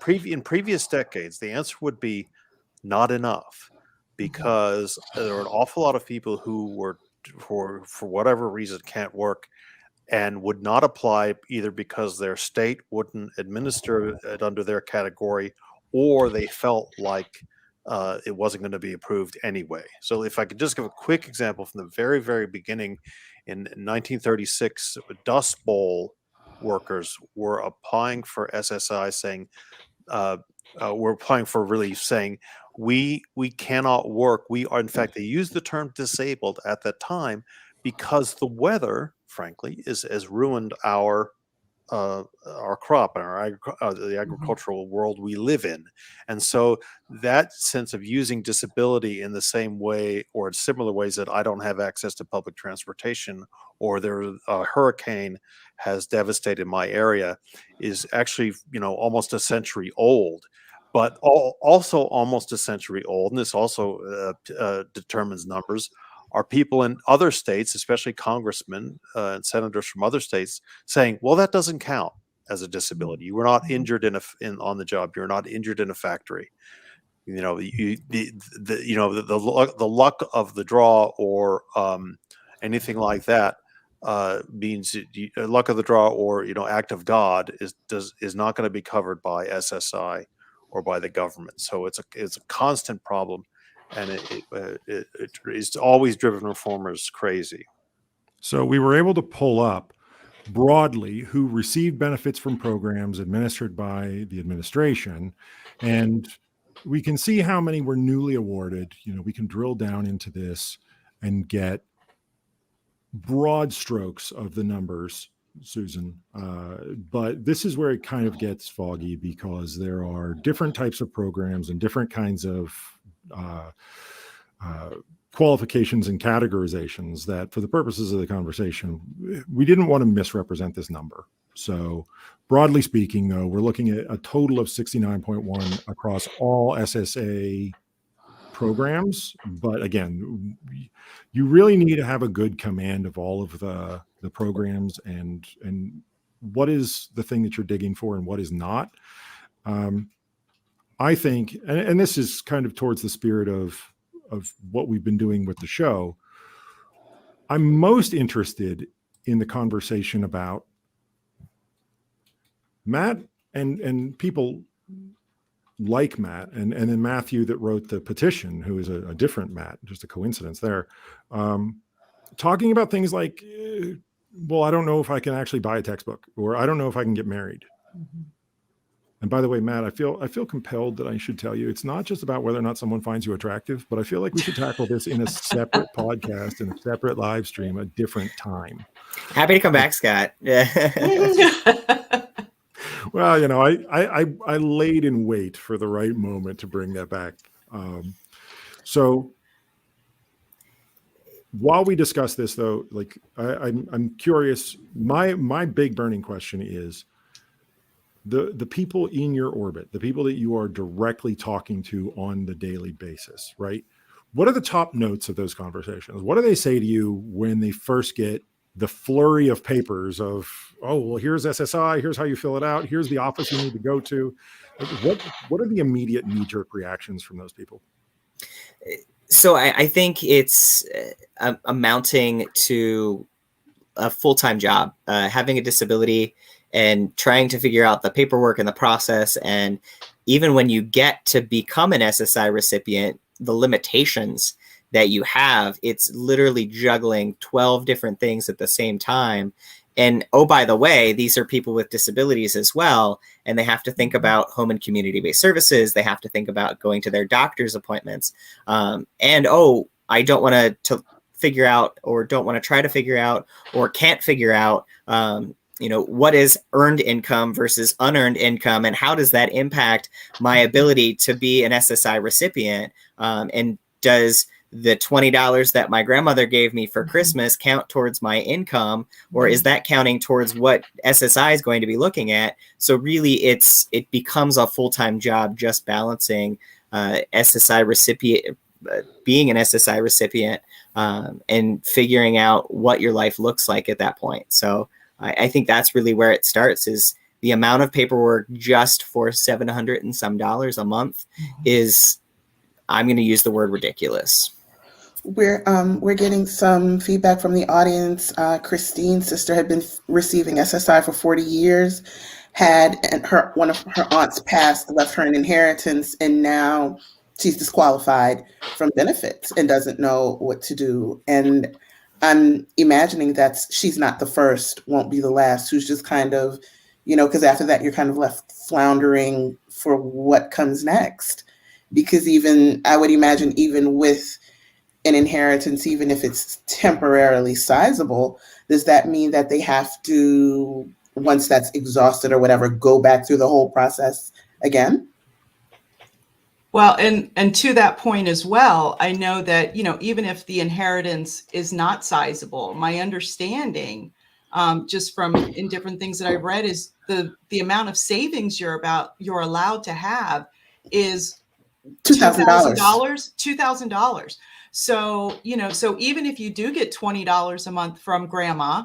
previous decades, the answer would be not enough, because there are an awful lot of people who were for whatever reason can't work and would not apply, either because their state wouldn't administer it under their category, or they felt like it wasn't going to be approved anyway. So if I could just give a quick example from the very, very beginning, in 1936, Dust Bowl workers were applying for SSI, saying, we're applying for relief, saying, we cannot work. We are, in fact, they used the term disabled at that time because the weather, frankly, has ruined our crop and the agricultural world we live in. And so that sense of using disability in the same way or in similar ways that I don't have access to public transportation, or a hurricane has devastated my area, is actually almost a century old. But also almost a century old, and this also determines numbers, are people in other states, especially congressmen and senators from other states, saying, well, that doesn't count as a disability. You were not injured on the job. You're not injured in a factory. The luck of the draw or anything like that means luck of the draw or act of God is not going to be covered by SSI or by the government. So it's a constant problem. And it's always driven reformers crazy. So we were able to pull up broadly who received benefits from programs administered by the administration, and we can see how many were newly awarded. We can drill down into this and get broad strokes of the numbers, Susan. But this is where it kind of gets foggy, because there are different types of programs and different kinds of qualifications and categorizations that, for the purposes of the conversation, we didn't want to misrepresent this number. So broadly speaking, though, we're looking at a total of 69.1 across all SSA programs. But again, you really need to have a good command of all of the programs and what is the thing that you're digging for and what is not. I think, and this is kind of towards the spirit of what we've been doing with the show, I'm most interested in the conversation about Matt and people like Matt, and then Matthew that wrote the petition, who is a different Matt, just a coincidence there, talking about things like, well, I don't know if I can actually buy a textbook, or I don't know if I can get married. Mhm. And by the way, Matt, I feel compelled that I should tell you, it's not just about whether or not someone finds you attractive, but I feel like we should tackle this in a separate podcast, in a separate live stream, a different time. Happy to come back, Scott. Well, you know, I laid in wait for the right moment to bring that back. So while we discuss this, though, like I'm curious. My big burning question is the people in your orbit, the people that you are directly talking to on the daily basis, right? What are the top notes of those conversations? What do they say to you when they first get the flurry of papers of, oh, well, here's SSI, here's how you fill it out, here's the office you need to go to? Like, what are the immediate knee-jerk reactions from those people? So I think it's amounting to a full-time job, having a disability and trying to figure out the paperwork and the process. And even when you get to become an SSI recipient, the limitations that you have, it's literally juggling 12 different things at the same time. And oh, by the way, these are people with disabilities as well. And they have to think about home and community-based services. They have to think about going to their doctor's appointments. And oh, I don't want to figure out, or don't want to try to figure out, or can't figure out, what is earned income versus unearned income, and how does that impact my ability to be an SSI recipient? And does the $20 that my grandmother gave me for Christmas count towards my income, or is that counting towards what SSI is going to be looking at? So really it becomes a full-time job, just balancing SSI recipient, being an SSI recipient, and figuring out what your life looks like at that point. So I think that's really where it starts, is the amount of paperwork just for $700 and some a month is, I'm going to use the word ridiculous. We're getting some feedback from the audience. Christine's sister had been receiving SSI for 40 years, one of her aunts passed, left her an inheritance, and now she's disqualified from benefits and doesn't know what to do. And I'm imagining that she's not the first, won't be the last, who's just kind of, because after that you're kind of left floundering for what comes next. Because I would imagine even with an inheritance, even if it's temporarily sizable, does that mean that they have to, once that's exhausted or whatever, go back through the whole process again? Well, and to that point as well, I know that, even if the inheritance is not sizable, my understanding, just from in different things that I've read, is the amount of savings you're allowed to have is $2,000. $2,000. So, so even if you do get $20 a month from grandma,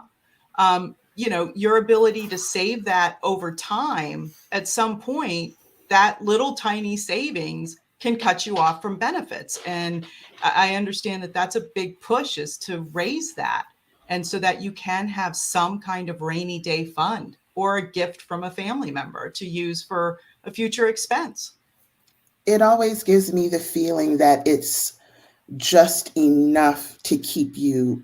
your ability to save that over time, at some point, that little tiny savings can cut you off from benefits. And I understand that that's a big push, is to raise that. And so that you can have some kind of rainy day fund or a gift from a family member to use for a future expense. It always gives me the feeling that it's just enough to keep you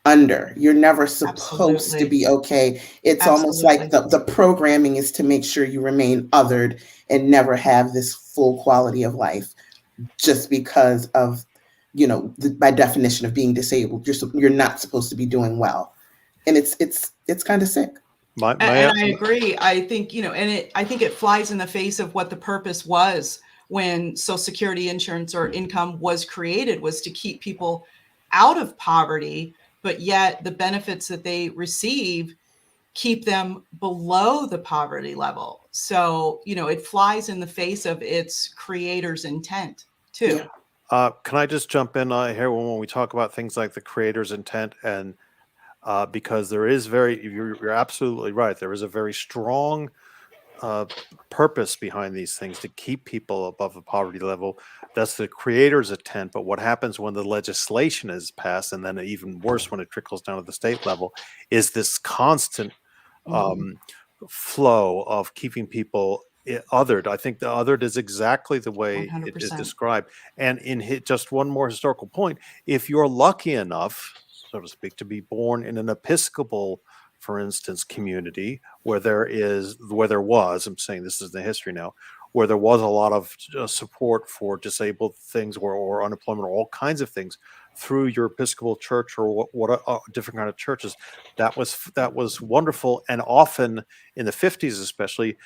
under. You're never supposed to be okay. It's almost like the programming is to make sure you remain othered and never have this full quality of life, just because of, by definition of being disabled, you're not supposed to be doing well. And it's kind of sick. And I agree. I think, I think it flies in the face of what the purpose was when Social Security insurance or income was created, was to keep people out of poverty, but yet the benefits that they receive keep them below the poverty level. So, it flies in the face of its creator's intent too. Yeah. Can I just jump in here when we talk about things like the creator's intent? And because there is you're absolutely right. There is a very strong purpose behind these things to keep people above the poverty level. That's the creator's intent. But what happens when the legislation is passed, and then even worse when it trickles down to the state level, is this constant flow of keeping people othered. I think the othered is exactly the way it is 100%. described. And just one more historical point, if you're lucky enough, so to speak, to be born in an Episcopal, for instance, community where there was, I'm saying this is the history now, where there was a lot of support for disabled things or unemployment or all kinds of things through your Episcopal church or what different kind of churches, that was wonderful. And often in the 50s, especially,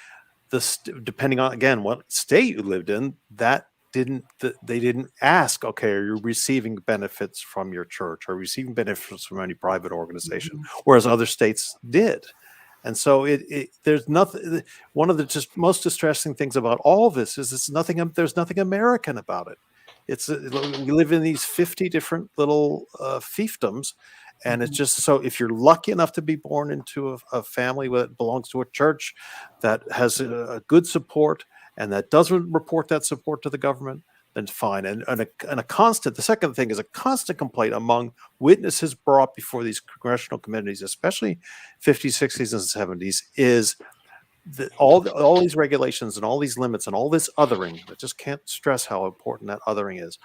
depending on, again, what state you lived in, they didn't ask, okay, are you receiving benefits from your church or receiving benefits from any private organization, whereas other states did. And so there's nothing. One of the just most distressing things about all this is there's nothing American about it. We live in these 50 different little fiefdoms. And it's just so if you're lucky enough to be born into a family that belongs to a church that has a good support and that doesn't report that support to the government, then fine. And the second thing is a constant complaint among witnesses brought before these congressional committees, especially 50s, 60s, and 70s, is that all these regulations and all these limits and all this othering. I just can't stress how important that othering is.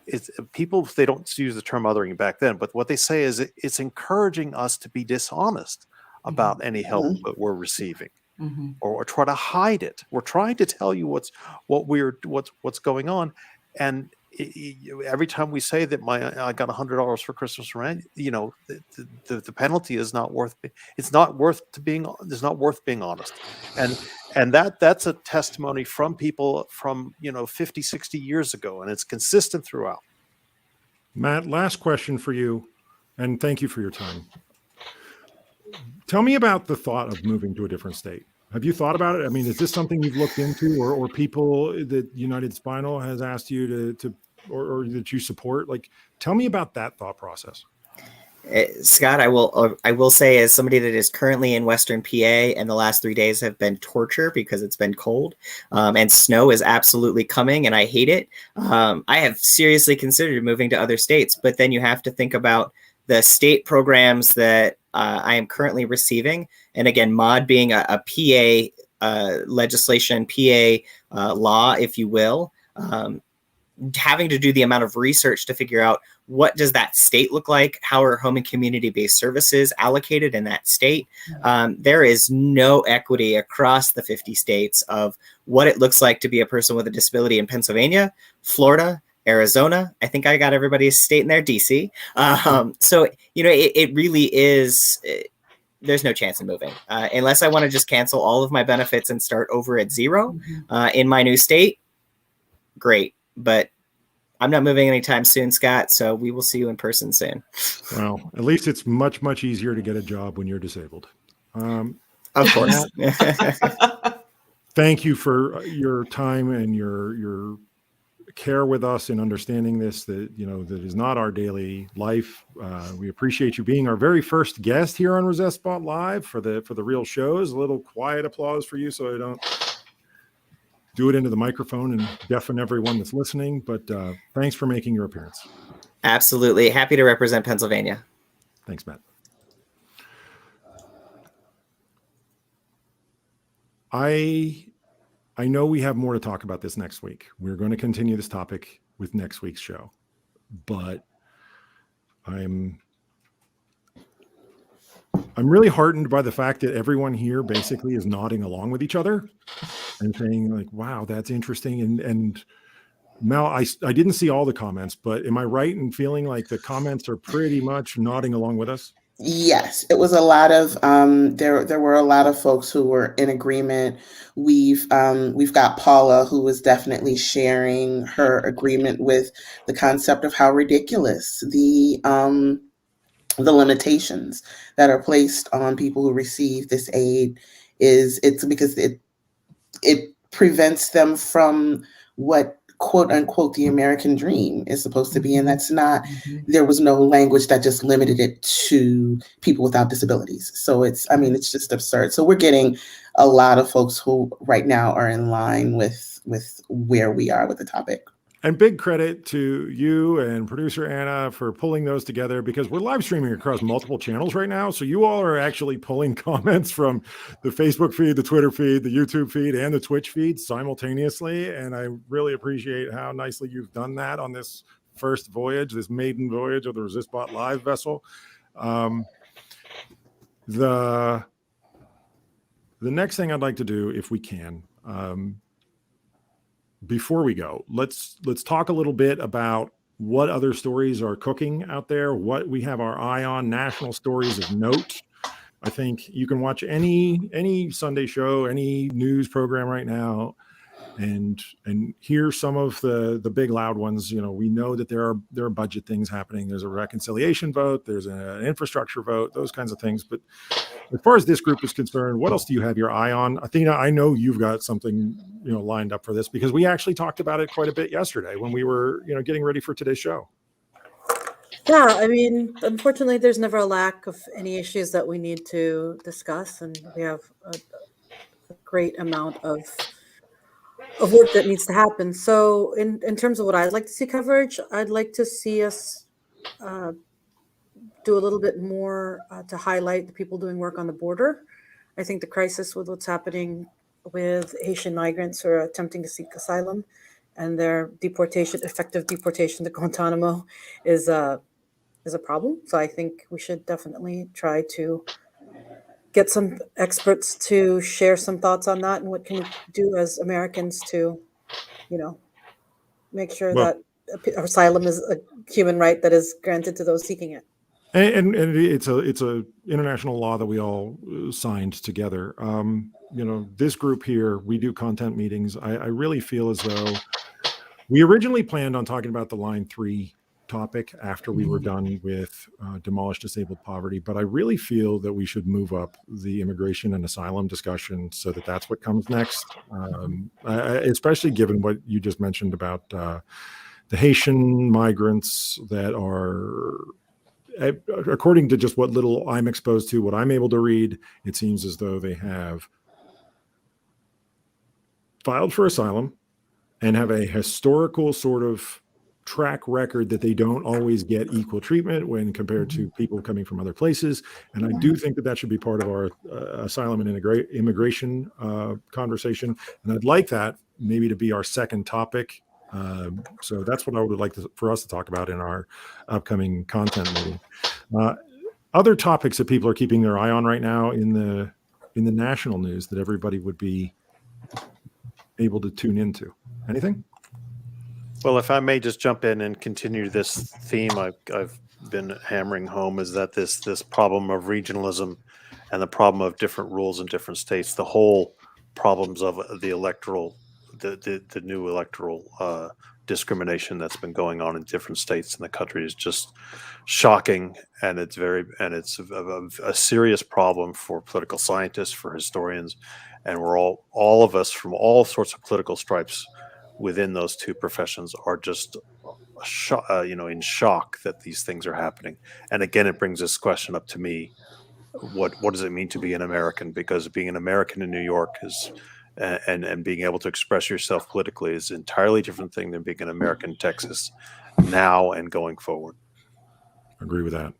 They don't use the term othering back then, but what they say is it's encouraging us to be dishonest about any help that we're receiving, or try to hide it. We're trying to tell you what's going on, and every time we say that I got $100 for Christmas rent, the penalty is not worth. It's not worth being honest, and that's a testimony from people from 50, 60 years ago, and it's consistent throughout. Matt, last question for you, and thank you for your time. Tell me about the thought of moving to a different state. Have you thought about it? I mean, is this something you've looked into, or people that United Spinal has asked you to or that you support? Like, tell me about that thought process. Scott, I will say, as somebody that is currently in Western PA, and the last 3 days have been torture because it's been cold, and snow is absolutely coming, and I hate it. I have seriously considered moving to other states, but then you have to think about the state programs that I am currently receiving. And again, MOD being a PA legislation, PA law, if you will, having to do the amount of research to figure out what does that state look like? How are home and community-based services allocated in that state? There is no equity across the 50 states of what it looks like to be a person with a disability in Pennsylvania, Florida, Arizona. I think I got everybody's state in there, DC. So, it really is, there's no chance of moving unless I want to just cancel all of my benefits and start over at zero in my new state. Great. But I'm not moving anytime soon, Scott. So we will see you in person soon. Well, at least it's much, much easier to get a job when you're disabled. Of course. Thank you for your time and your care with us in understanding this, that is not our daily life. We appreciate you being our very first guest here on Resistbot Live for the real shows. A little quiet applause for you so I don't do it into the microphone and deafen everyone that's listening. But thanks for making your appearance. Absolutely. Happy to represent Pennsylvania. Thanks, Matt. I know we have more to talk about this next week. We're going to continue this topic with next week's show, but I'm really heartened by the fact that everyone here basically is nodding along with each other and saying like, wow, that's interesting. And Mel, I didn't see all the comments, but am I right in feeling like the comments are pretty much nodding along with us? Yes, it was a lot of there were a lot of folks who were in agreement. We've got Paula, who was definitely sharing her agreement with the concept of how ridiculous the limitations that are placed on people who receive this aid is. It's because it prevents them from what quote unquote the American dream is supposed to be, and that's not. There was no language that just limited it to people without disabilities. So it's just absurd. So we're getting a lot of folks who right now are in line with where we are with the topic. And big credit to you and producer Anna for pulling those together, because we're live streaming across multiple channels right now. So you all are actually pulling comments from the Facebook feed, the Twitter feed, the YouTube feed, and the Twitch feed simultaneously. And I really appreciate how nicely you've done that on this first voyage, this maiden voyage of the Resistbot Live vessel. The next thing I'd like to do, if we can, before we go, let's talk a little bit about what other stories are cooking out there, what we have our eye on, national stories of note. I think you can watch any Sunday show, any news program right now, and hear some of the big loud ones. You know, we know that there are budget things happening. There's a reconciliation vote, there's an infrastructure vote, those kinds of things. But as far as this group is concerned, what else do you have your eye on? Athena, I know you've got something, you know, lined up for this, because we actually talked about it quite a bit yesterday when we were, you know, getting ready for today's show. Yeah, I mean, unfortunately, there's never a lack of any issues that we need to discuss, and we have a great amount of work that needs to happen. So in terms of what I'd like to see coverage, I'd like to see us do a little bit more to highlight the people doing work on the border. I think the crisis with what's happening with Haitian migrants who are attempting to seek asylum and their effective deportation to Guantanamo is a problem. So I think we should definitely try to get some experts to share some thoughts on that, and what can we do as Americans to, you know, make sure that asylum is a human right that is granted to those seeking it. And it's a international law that we all signed together. You know, this group here, we do content meetings. I really feel as though we originally planned on talking about the line 3 topic after we were done with demolished disabled poverty, but I really feel that we should move up the immigration and asylum discussion so that that's what comes next, especially given what you just mentioned about the Haitian migrants that are, according to just what little I'm exposed to, what I'm able to read, it seems as though they have filed for asylum and have a historical sort of track record that they don't always get equal treatment when compared to people coming from other places. And I do think that that should be part of our asylum and immigration conversation. And I'd like that maybe to be our second topic. So that's what I would like for us to talk about in our upcoming content meeting. Other topics that people are keeping their eye on right now in the national news that everybody would be able to tune into. Anything? Well, if I may just jump in and continue this theme I've been hammering home, is that this problem of regionalism and the problem of different rules in different states, the whole problems of the electoral, the new electoral discrimination that's been going on in different states in the country is just shocking, and it's a serious problem for political scientists, for historians, and we're all of us from all sorts of political stripes within those two professions are just in shock that these things are happening. And again, it brings this question up to me: what does it mean to be an American? Because being an American in New York is, and being able to express yourself politically is an entirely different thing than being an American in Texas now and going forward. I agree with that.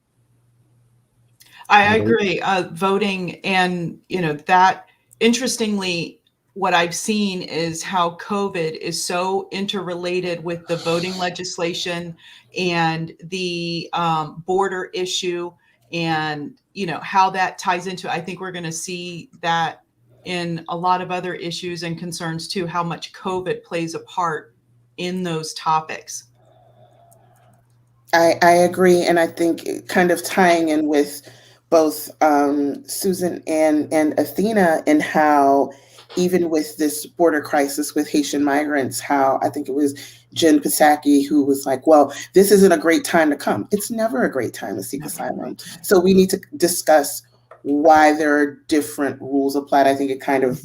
I agree. Voting, and that, interestingly, what I've seen is how COVID is so interrelated with the voting legislation and the border issue, and how that ties into. I think we're going to see that in a lot of other issues and concerns too, how much COVID plays a part in those topics. I agree, and I think kind of tying in with both Susan and Athena, and how even with this border crisis with Haitian migrants, how I think it was Jen Psaki who was like, well, this isn't a great time to come. It's never a great time to seek asylum. So we need to discuss why there are different rules applied. I think it kind of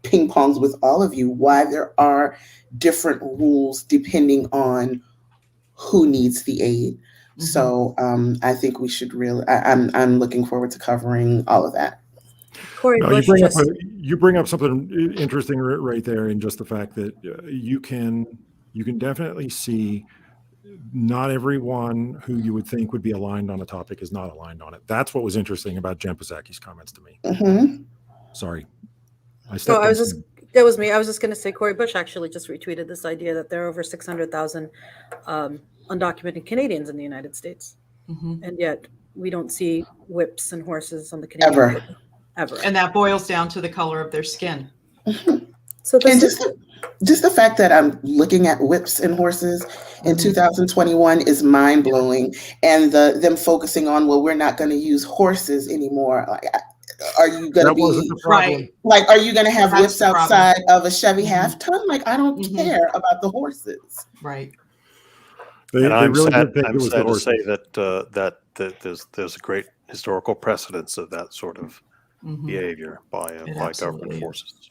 ping pongs with all of you, why there are different rules depending on who needs the aid. So I think we should really, I'm looking forward to covering all of that. Corey No, Bush you bring up something interesting right there, in just the fact that you can definitely see not everyone who you would think would be aligned on a topic is not aligned on it. That's what was interesting about Jen Psaki's comments to me. Mm-hmm. Sorry, I Oh, stepped. that was me. I was just going to say Corey Bush actually just retweeted this idea that there are over 600,000 undocumented Canadians in the United States, and yet we don't see whips and horses on the Canadian border ever. And that boils down to the color of their skin. So And just the fact that I'm looking at whips and horses in 2021 is mind blowing, and them focusing on, well, we're not going to use horses anymore. Like, are you going to be right? Like, are you going to have That's whips outside of a Chevy half ton? Like, I don't Mhm. care about the horses. Right. And I'm really sad, did think it was the to horses. say that there's a great historical precedence of that sort of behavior by government forces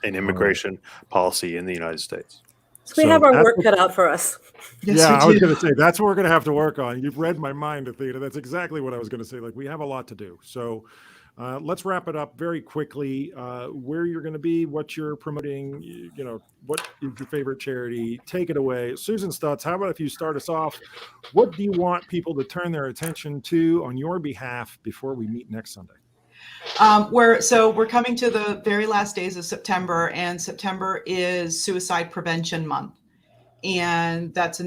in immigration policy in the United States. So we have our work cut out for us. Yes, Yeah, I we was do. going to say that's what we're going to have to work on. You've read my mind, Athena. That's exactly what I was going to say. Like, we have a lot to do. So let's wrap it up very quickly. Where you're going to be, what you're promoting, you know, what is your favorite charity? Take it away. Susan Stutz, how about if you start us off? What do you want people to turn their attention to on your behalf before we meet next Sunday? We're coming to the very last days of September, and September is Suicide Prevention Month, and that's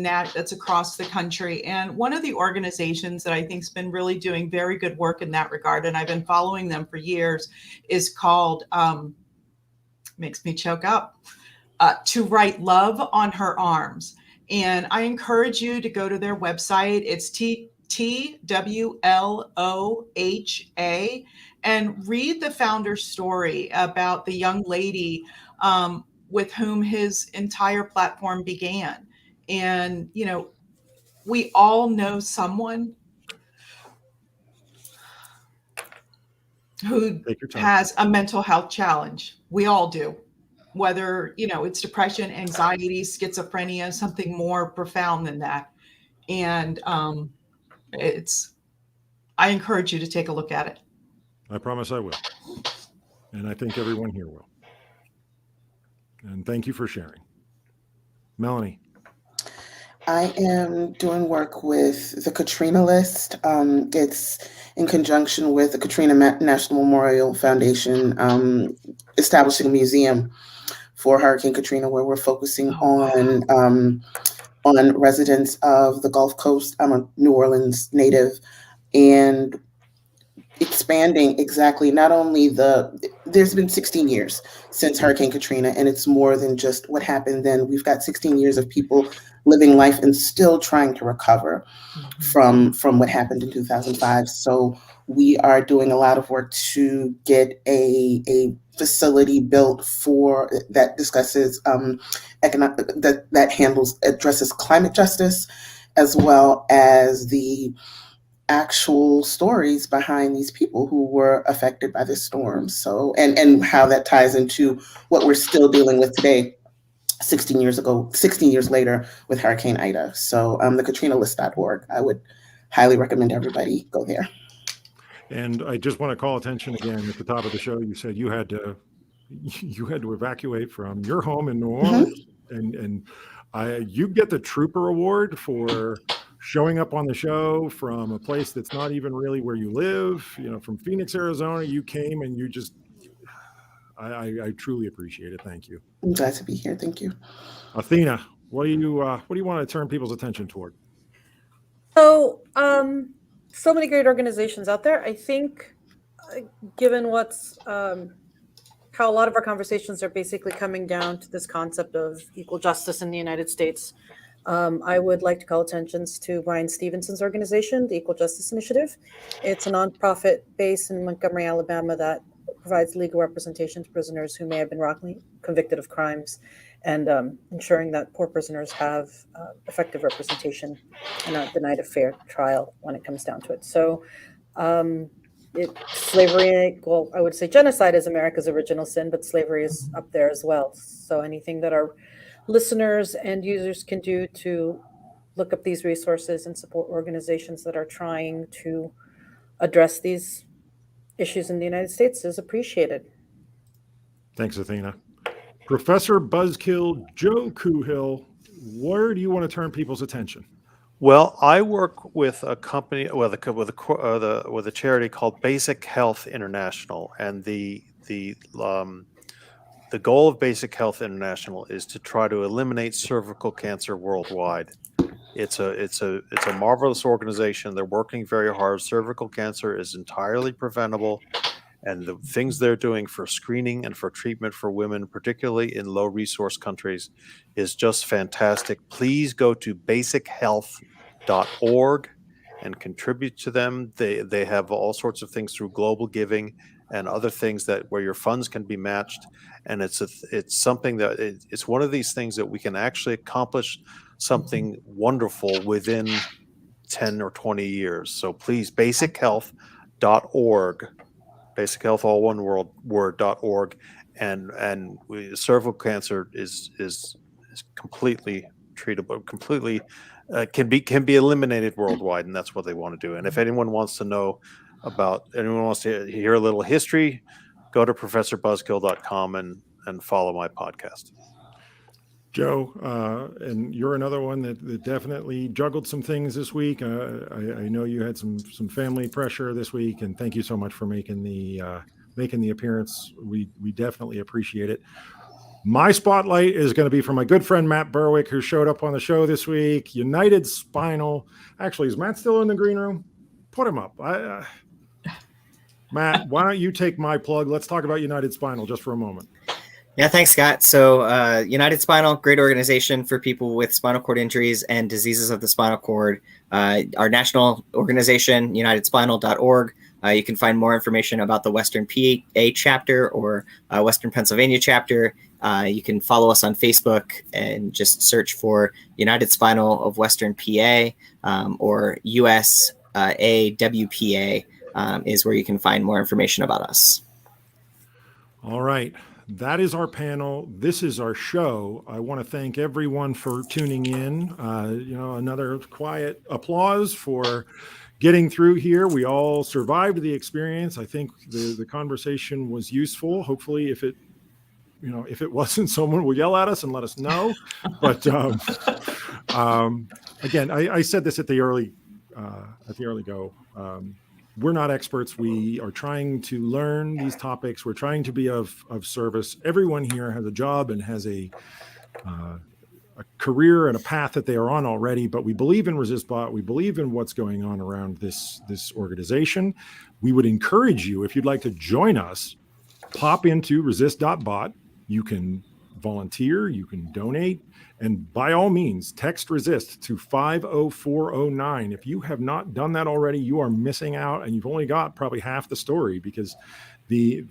across the country. And one of the organizations that I think's been really doing very good work in that regard, and I've been following them for years, is called makes me choke up. To Write Love on Her Arms, and I encourage you to go to their website. It's TWLOHA, and read the founder's story about the young lady with whom his entire platform began. And, you know, we all know someone who has a mental health challenge. We all do. Whether, you know, it's depression, anxiety, schizophrenia, something more profound than that. And I encourage you to take a look at it. I promise I will. And I think everyone here will. And thank you for sharing. Melanie. I am doing work with the Katrina List. It's in conjunction with the Katrina National Memorial Foundation, establishing a museum for Hurricane Katrina, where we're focusing on residents of the Gulf Coast. I'm a New Orleans native, and expanding exactly not only there's been 16 years since Hurricane Katrina, and it's more than just what happened then. We've got 16 years of people living life and still trying to recover from what happened in 2005. So we are doing a lot of work to get a facility built for that discusses addresses climate justice, as well as the actual stories behind these people who were affected by this storm. So, and how that ties into what we're still dealing with today, 16 years later with Hurricane Ida. So the KatrinaList.org, I would highly recommend everybody go there. And I just want to call attention again at the top of the show. You said you had to evacuate from your home in New Orleans, and you get the Trooper Award for showing up on the show from a place that's not even really where you live. You know, from Phoenix, Arizona, you came and you just. I truly appreciate it. Thank you. I'm glad to be here. Thank you. Athena, what do you want to turn people's attention toward? So many great organizations out there. I think, given what's how a lot of our conversations are basically coming down to this concept of equal justice in the United States, I would like to call attention to Brian Stevenson's organization, the Equal Justice Initiative. It's a nonprofit based in Montgomery, Alabama, that provides legal representation to prisoners who may have been wrongly convicted of crimes, and ensuring that poor prisoners have effective representation and are denied a fair trial when it comes down to it. So slavery, well, I would say genocide is America's original sin, but slavery is up there as well. So anything that our listeners and users can do to look up these resources and support organizations that are trying to address these issues in the United States is appreciated. Thanks, Athena. Professor Buzzkill Joe Kuhill, where do you want to turn people's attention? Well, I work with a company, with a charity called Basic Health International, and the goal of Basic Health International is to try to eliminate cervical cancer worldwide. It's a marvelous organization. They're working very hard. Cervical cancer is entirely preventable, and the things they're doing for screening and for treatment for women, particularly in low resource countries, is just fantastic. Please go to basichealth.org and contribute to them. They have all sorts of things through global giving and other things that where your funds can be matched. And it's something that it's one of these things that we can actually accomplish something wonderful within 10 or 20 years. So please, basichealth.org, Basic Health, all one word.org, and cervical cancer is completely treatable, completely can be eliminated worldwide, and that's what they want to do. And if anyone wants to hear a little history, go to professorbuzzkill.com and follow my podcast. Joe, and you're another one that definitely juggled some things this week. I know you had some family pressure this week, and thank you so much for making the appearance. We definitely appreciate it. My spotlight is going to be for my good friend Matt Berwick, who showed up on the show this week. United Spinal. Actually, is Matt still in the green room? Put him up. Matt, why don't you take my plug? Let's talk about United Spinal just for a moment. Yeah, thanks, Scott. So United Spinal, great organization for people with spinal cord injuries and diseases of the spinal cord. Our national organization, unitedspinal.org. You can find more information about the Western PA chapter or Western Pennsylvania chapter. You can follow us on Facebook and just search for United Spinal of Western PA or USAWPA is where you can find more information about us. All right. That is our panel. This is our show. I want to thank everyone for tuning in. Another quiet applause for getting through here. We all survived the experience. I think the conversation was useful. Hopefully, if it wasn't, someone will yell at us and let us know. But again, I said this at the early go. We're not experts. We are trying to learn these topics. We're trying to be of service. Everyone here has a job and has a career and a path that they are on already, but we believe in Resistbot. We believe in what's going on around this organization. We would encourage you, if you'd like to join us, pop into resist.bot. You can volunteer, you can donate, and by all means, text resist to 50409. If you have not done that already, you are missing out, and you've only got probably half the story, because the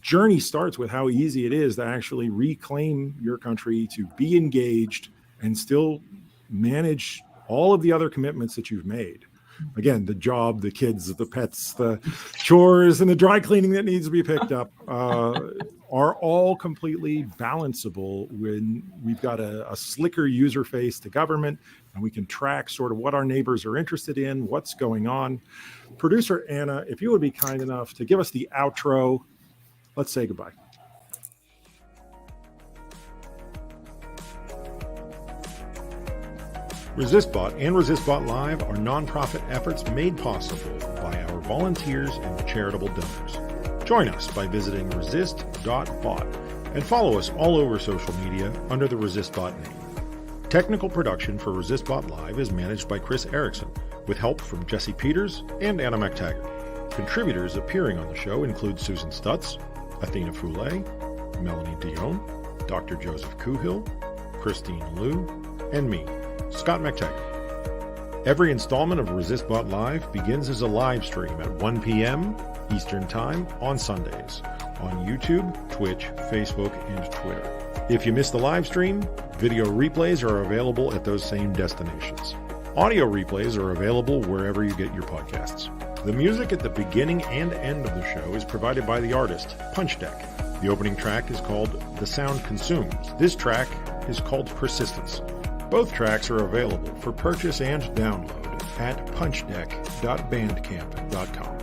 journey starts with how easy it is to actually reclaim your country, to be engaged and still manage all of the other commitments that you've made. Again, the job, the kids, the pets, the chores, and the dry cleaning that needs to be picked up are all completely balanceable when we've got a slicker user face to government, and we can track sort of what our neighbors are interested in, what's going on. Producer Anna, if you would be kind enough to give us the outro, let's say goodbye. Resistbot and Resistbot Live are nonprofit efforts made possible by our volunteers and charitable donors. Join us by visiting resist.bot and follow us all over social media under the Resistbot name. Technical production for Resistbot Live is managed by Chris Erickson, with help from Jesse Peters and Anna McTaggart. Contributors appearing on the show include Susan Stutz, Athena Foulé, Melanie Dion, Dr. Joseph Kuhill, Christine Liu, and me, Scott McTaggart. Every installment of Resistbot Live begins as a live stream at 1 p.m. Eastern Time on Sundays on YouTube, Twitch, Facebook, and Twitter. If you miss the live stream, video replays are available at those same destinations. Audio replays are available wherever you get your podcasts. The music at the beginning and end of the show is provided by the artist, Punch Deck. The opening track is called The Sound Consumes. This track is called Persistence. Both tracks are available for purchase and download at punchdeck.bandcamp.com.